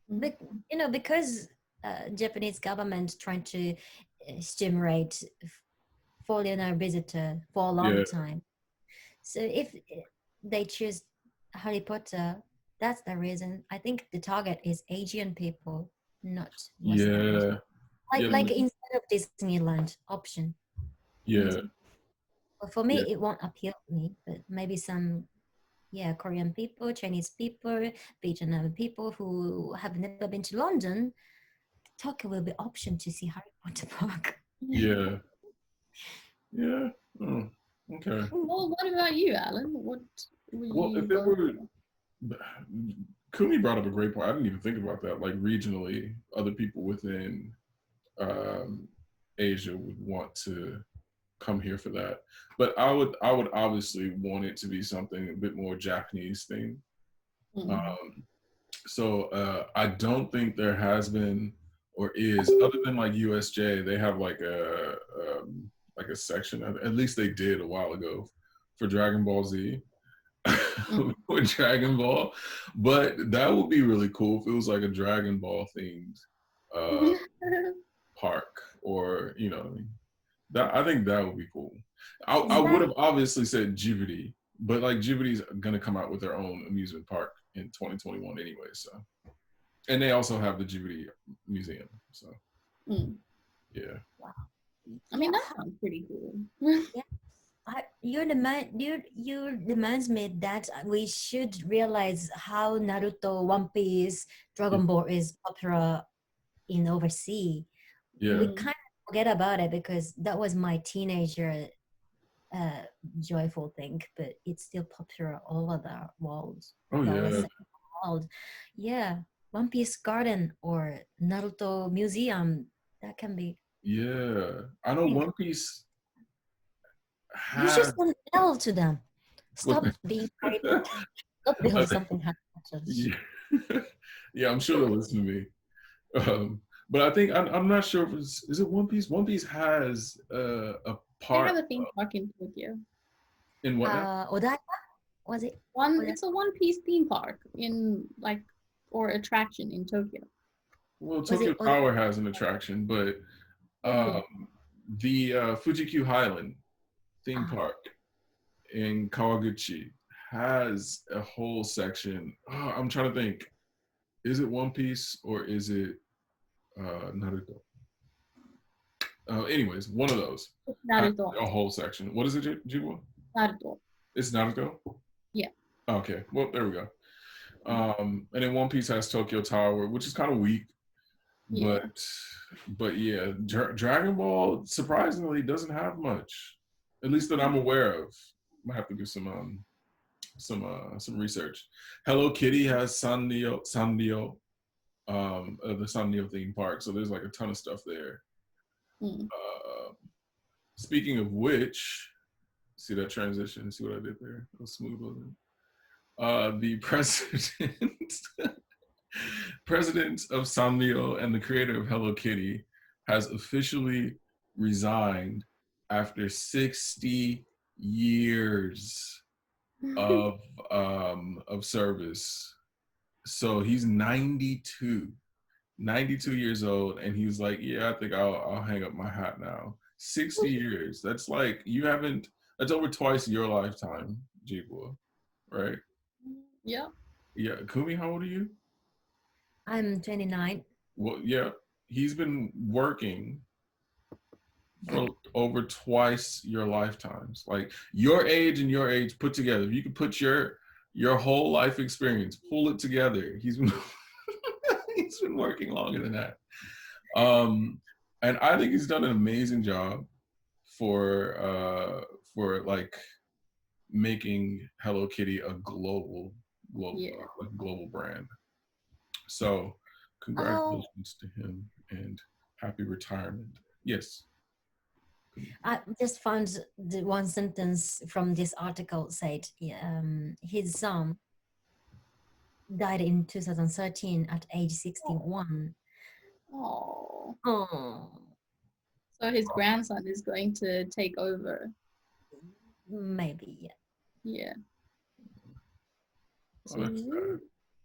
but, because Japanese government trying to stimulate foreigner visitor for a long yeah, time. So if they choose Harry Potter, that's the reason. I think the target is Asian people, not Westerners. yeah, Like yeah, like instead of Disneyland option. yeah, But for me, yeah, it won't appeal to me. But maybe some, yeah, Korean people, Chinese people, Vietnam people who have never been to London, Tokyo will be option to see Harry Potter Park. yeah, yeah. Oh, okay. Well, what about you, Alan? What were Well, you if it going were, for? Kumi brought up a great point. I didn't even think about that. Like regionally, other people within um, Asia would want to come here for that. But I would obviously want it to be something a bit more Japanese thing. Mm. Um, so I don't think there has been or is, other than like USJ, they have like a section. At least they did a while ago for Dragon Ball Z. Mm. With Dragon Ball, but that would be really cool if it was like a Dragon Ball themed uh, park, or that I think that would be cool. I Is would that have obviously said Djibouti, but like Djibouti's gonna come out with their own amusement park in 2021 anyway. So, and they also have the Djibouti Museum. So Mm. yeah, wow? I mean, Yeah, that sounds pretty cool. yeah. You reminds me that we should realize how Naruto, One Piece, yeah, Dragon Ball is popular in overseas. We yeah. Mm. kind of forget about it because that was my teenager uh, joyful thing, but it's still popular all over the world. Oh Well, let's yeah, say world. Yeah, One Piece Garden or Naruto Museum. That can be. yeah. I know Think One Piece you should has. send L to them. What Stop being Harry Potter. Stop being something Harry Potter. yeah. Yeah, I'm sure they'll listen to me. But I think I'm not sure if is it One Piece. One Piece has a They part have a theme park in Tokyo. in what now? Odaiba was it? It's a One Piece theme park in like or attraction in Tokyo. Well, Was Tokyo it Odaiba? Tower has an attraction, but Oh, the Fuji-Q Highland theme Ah, park in Kawaguchi has a whole section. Oh, I'm trying to think. Is it One Piece or is it Naruto? Anyways, one of those it's has Naruto. a whole section. What is it, Jiwa? Naruto. It's Naruto. Yeah. Okay, well there we go. And then One Piece has Tokyo Tower, which is kind of weak, but Yeah. yeah, Dragon Ball surprisingly doesn't have much, at least that I'm aware of. Might have to do some research. Hello Kitty has Sanrio, the Sanrio theme park, so there's like a ton of stuff there. Mm. Uh, Speaking of which, see that transition? See what I did there? It was smooth, wasn't it? The president president of Sanrio and the creator of Hello Kitty has officially resigned after 60 years of service. So he's 92 years old, and he's like, yeah, I think I'll hang up my hat now. 60 years. That's like you haven't. That's over twice your lifetime, Jigwa, right? Yeah. Yeah, Kumi, how old are you? I'm 29. Well, yeah, he's been working for over twice your lifetimes. Like your age put together. If you could put your whole life experience, pull it together. He's been he's been working longer than that. And I think he's done an amazing job for like making Hello Kitty a Yeah. global brand. So Oh, congratulations to him and happy retirement. Yes. I just found the one sentence from this article said his son died in 2013 at age 61. Oh. Oh, So his grandson is going to take over. maybe, yeah. Yeah. Oh, that's sad.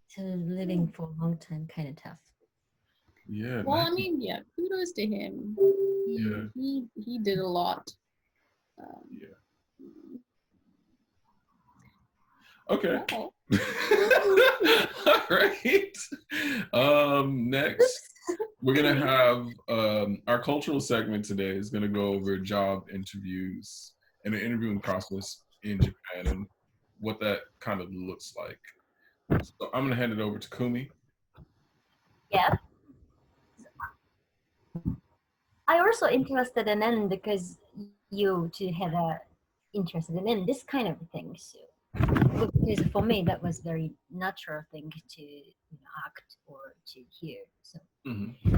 So living for a long time, kind of tough. Yeah, Well, I mean, yeah, kudos to him. Yeah. He did a lot. Um, Yeah. Okay. well, All right. Next, we're gonna have our cultural segment today is gonna go over job interviews and the interviewing process in Japan and what that kind of looks like. So I'm gonna hand it over to Kumi. Yeah. I also interested in it because you two have a interested in this kind of thing. So because for me that was very natural thing to act or to hear. So Mm-hmm.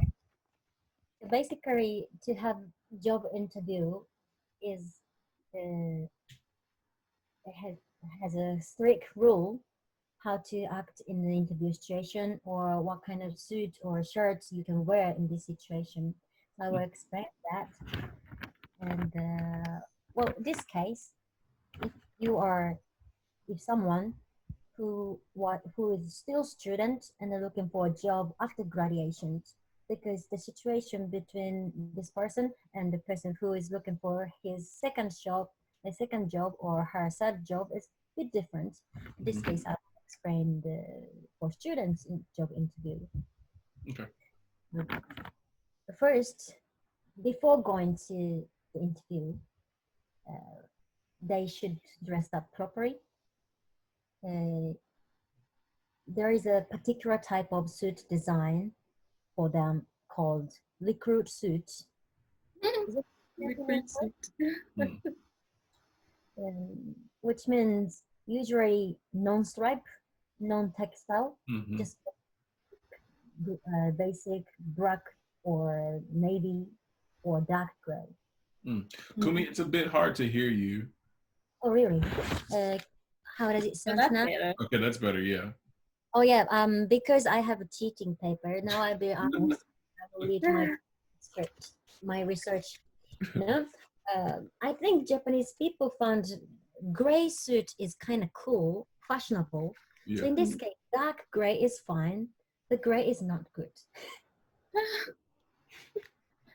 basically, to have job interview is uh, it has a strict rule how to act in the interview situation or what kind of suit or shirts you can wear in this situation. So I will explain that. And well, this case, if you are if someone who is still student and are looking for a job after graduation, because the situation between this person and the person who is looking for his second job or her third job is a bit different. In this Mm-hmm. case, I'll explain for students in job interview. Okay. First, before going to the interview, they should dress up properly. Uh, there is a particular type of suit design for them called recruit suit. Is it recruit suit. Mm. which means usually non-stripe, non-textile, Mm-hmm. just basic black or navy or dark gray. Mm. Kumi, it's a bit hard to hear you. Oh, really? Uh, how does it So sound that's now? better. Okay, that's better. Yeah. Oh yeah, because I have a cheating paper now. I will read my script, my research. No, I think Japanese people found gray suit is kind of cool, fashionable. So Yeah. in this case, dark gray is fine, but gray is not good.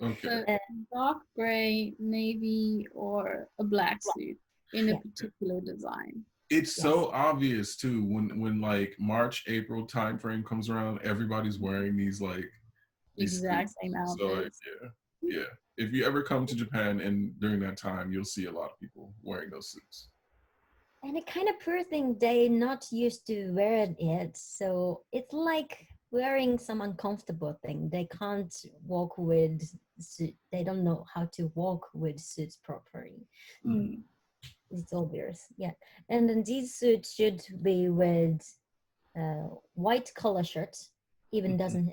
Okay. So dark gray, navy, or a black suit in a Yeah. particular design. It's Yes. so obvious too when like March, April time frame comes around, everybody's wearing these Exact suits. same So outfits. yeah. If you ever come to Japan and during that time, you'll see a lot of people wearing those suits. And it kind of poor thing they not used to wear it, so it's like wearing some uncomfortable thing. They can't walk with suit. They don't know how to walk with suits properly. Mm. It's obvious, yeah. And then these suits should be with white collar shirt, even doesn't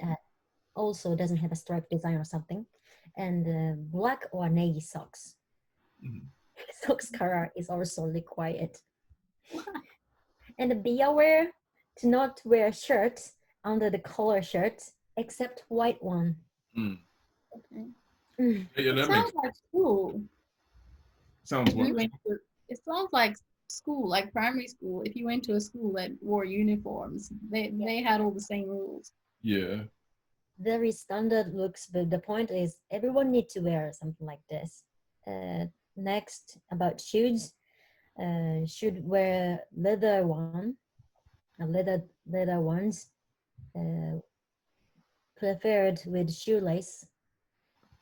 also doesn't have a stripe design or something, and black or navy socks. Mhm. Socks color is also required. And be aware to not wear shirts under the collar shirts except white one. Mm. Okay. Mm. Yeah, It that makes sounds like school. sounds If what? you went to, it sounds like school, like primary school. If you went to a school that wore uniforms, they had all the same rules. Yeah. Very standard looks, but the point is everyone needs to wear something like this. Next, about shoes, should wear leather one, leather ones, uh, preferred with shoelace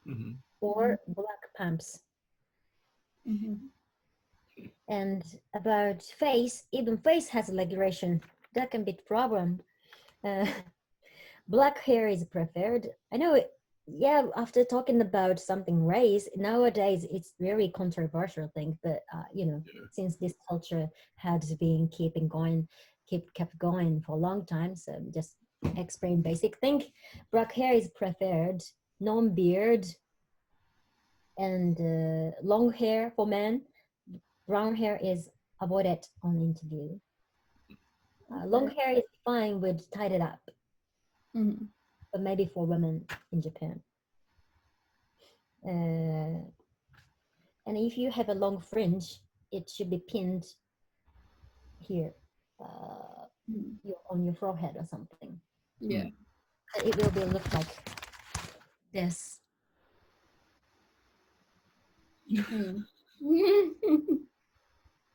Hmm. or black pumps. Mm-hmm. And about face, even face has a regulation. That can be a problem. Uh, black hair is preferred. I know yeah, after talking about something race, nowadays it's very controversial thing, but you know, Yeah. since this culture has been keeping going, kept going for a long time, so just explain basic thing. Black hair is preferred, non-beard, and long hair for men. Brown hair is avoided on interview. Long Okay. hair is fine with tied it up, Mhm. but maybe for women in Japan. Uh, and if you have a long fringe, it should be pinned here, Mhm. on your forehead or something. Yeah. It will be look like this. Mm.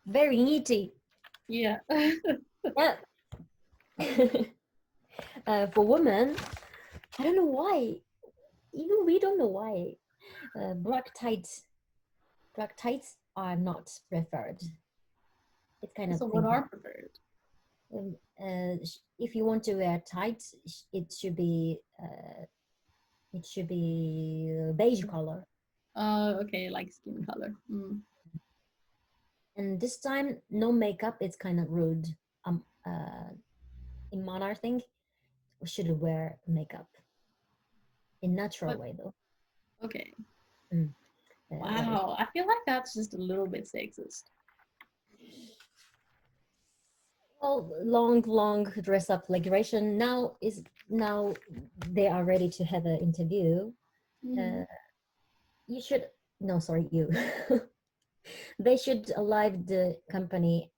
Very neaty. Yeah. Yeah. For women, I don't know why. Even we don't know why. Black tights are not preferred. It's kind of So what thinking. are preferred? If you want to wear tights, it should be beige color. Okay, like skin color. Mm. And this time, no makeup. It's kind of rude. Um, uh, in Monar thing, we should wear makeup in natural But way though. okay. Mm. But if Wow. I feel like that's just a little bit sexist. well, long dress up like duration now they are ready to have an interview. Mm. Uh, you should no sorry you. They should arrive the company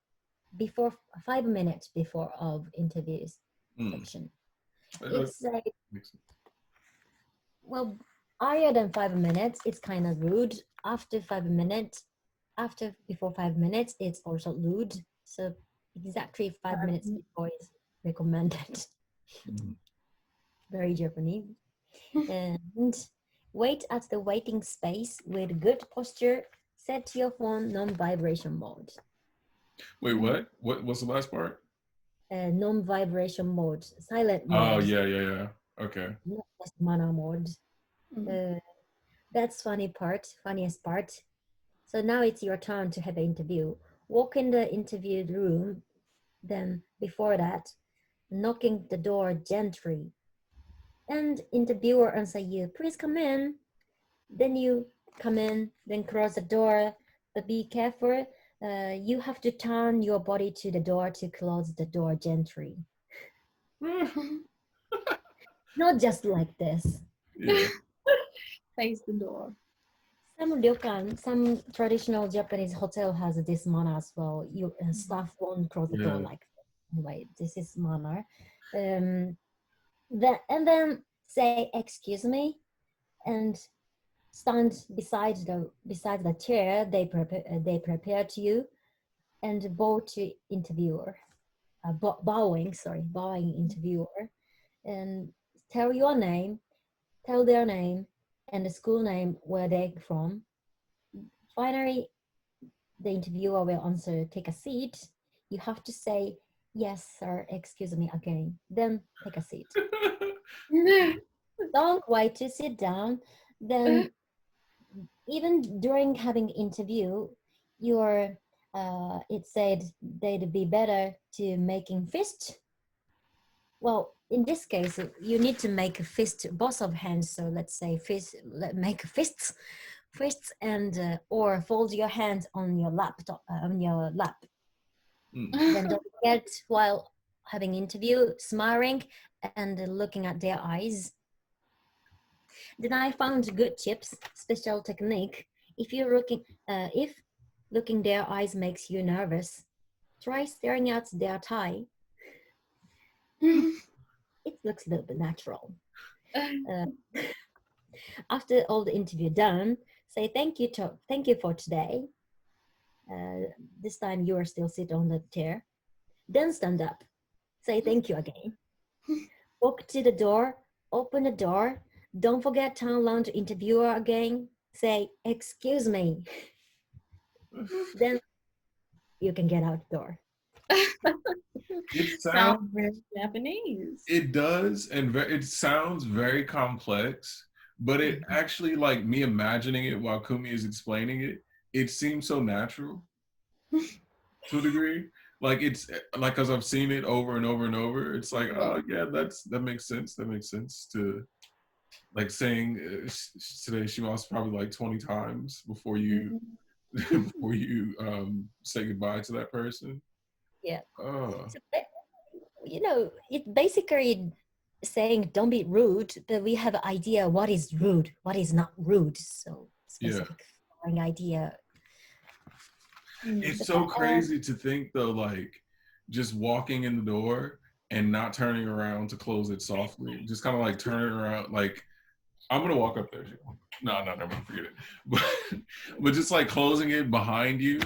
before 5 minutes before of interviews Mm. section. That It's like makes sense. well higher than 5 minutes. It's kind of rude. After 5 minutes, after before 5 minutes, it's also rude. So exactly 5 minutes Um, before is recommended. Mhm. Very Japanese. And wait at the waiting space with good posture. Set your phone non-vibration mode. Wait, mm. what? What's the last part? Non-vibration mode, silent Oh mode, yeah, yeah, yeah. Okay. not just mana mode. Mm. Uh, that's funniest part. So now it's your turn to have an interview. Walk in the interview room. Then before that, knocking the door gently, and interviewer answer you, please come in. Then you come in, then close the door, but be careful. You have to turn your body to the door to close the door gently. Not just like this. Yeah. Face the door. Some ryokan, some traditional Japanese hotel has this manner as well. You Mhm. staff won't close the door Yeah. like anyway. This is manner. Um, then say excuse me and stand beside the chair they prepared you and bow to interviewer. Bowing interviewer, and tell your name, tell their name and the school name where they're from. Finally, the interviewer will answer, take a seat. You have to say, yes, sir, excuse me again. Then take a seat. Don't wait to sit down. Then even during having interview, your it said they'd be better to making fist. Well, in this case, you need to make a fist, both of hands. So let's say fist, make fists, and or fold your hands on your laptop, on your lap. Mm. Then don't forget while having interview, smiling and looking at their eyes. Then I found good tips, special technique. If looking their eyes makes you nervous, try staring at their tie. It looks a little bit natural. Uh, after all the interview done, say thank you for today. This time you are still sit on the chair. Then stand up. Say thank you again. Walk to the door. Open the door. Don't forget turn around to interviewer again. Say excuse me. Then you can get out the door. It Sounds sounds very Japanese. it does, and it sounds very complex, but it actually, like, me imagining it while Kumi is explaining it, it seems so natural to a degree. Like, it's like, because I've seen it over and over and over, it's like, oh yeah, that makes sense. That makes sense. To like saying today she lost probably like 20 times before you before you say goodbye to that person. Yeah. Oh So, it basically saying don't be rude, but we have an idea what is rude, what is not rude. So yeah. specific idea. It's But so crazy to think though, like just walking in the door and not turning around to close it softly, just kind of like turning around, like I'm gonna walk up there. No, never mind, forget it. But just like closing it behind you.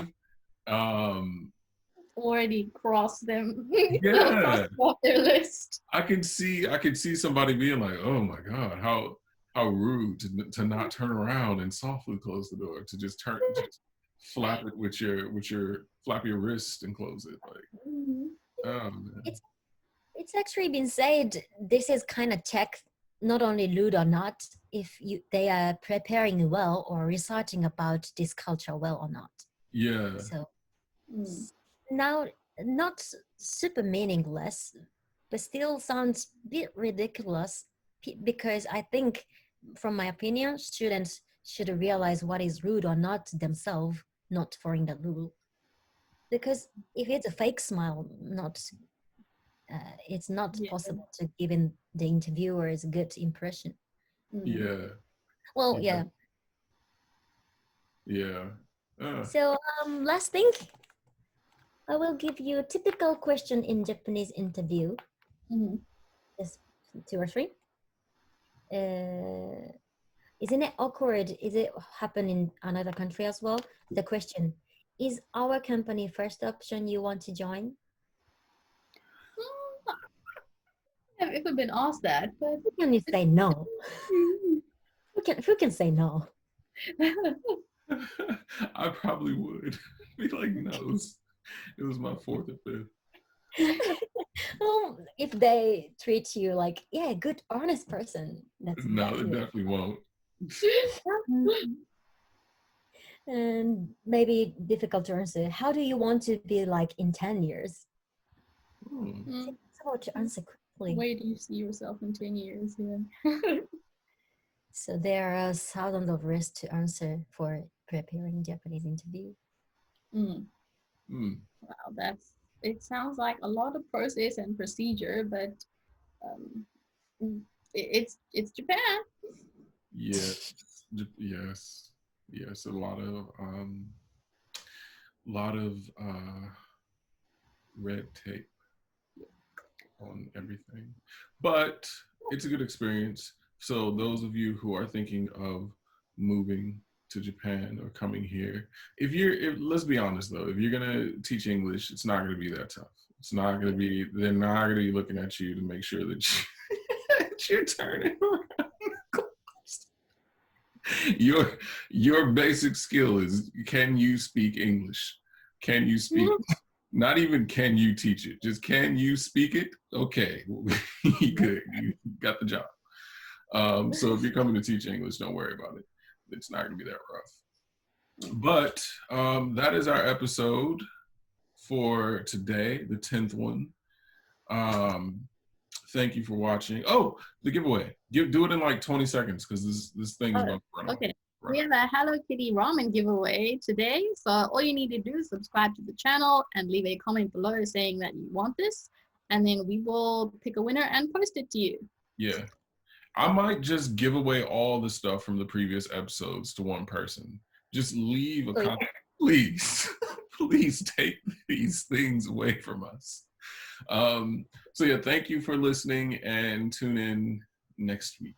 Already crossed them Yeah, off their list. I can see somebody being like, oh my god, how rude to not turn around and softly close the door, to just flap it with your flap your wrist and close it, like, oh man. it's actually been said this is kind of check not only rude or not if they are preparing well or reciting about this culture well or not. Yeah. So now not super meaningless, but still sounds a bit ridiculous because I think, from my opinion, students should realize what is rude or not themselves, not following the rule. Because if it's a fake smile, it's not possible to give the interviewers a good impression. Yeah. Well, Yeah. yeah. Yeah. So last thing, I will give you a typical question in Japanese interview. Just 2 or 3. Isn't it awkward? Is it happen in another country as well? The question, is our company first option you want to join? I've ever been asked that, but Who can you say no? Who can say no? I probably would be like, no, it was my 4th or 5th. Well, if they treat you like, yeah, good, honest person, that's No, it definitely won't. And maybe difficult to answer. How do you want to be like in 10 years? It's hard to answer quickly. Where do you see yourself in 10 years? Yeah. So there are thousands of ways to answer for preparing Japanese interview. Wow, it sounds like a lot of process and procedure, but it's Japan. Yes. A lot of red tape on everything, but it's a good experience. So those of you who are thinking of moving to Japan or coming here, let's be honest though, if you're gonna teach English, it's not gonna be that tough. It's not gonna be. They're not gonna be looking at you to make sure that you're turning around. Your basic skill is, can you speak English? Can you speak? Not even can you teach it, just can you speak it? Okay, you good. You got the job. So if you're coming to teach English, don't worry about it. It's not going to be that rough. But that is our episode for today, the 10th one. Thank you for watching. Oh, the giveaway. Do it in like 20 seconds because this thing is going to run. Okay. We have a Hello Kitty ramen giveaway today. So all you need to do is subscribe to the channel and leave a comment below saying that you want this. And then we will pick a winner and post it to you. Yeah. I might just give away all the stuff from the previous episodes to one person. Just leave a comment. Please, please take these things away from us. So yeah, thank you for listening and tune in next week.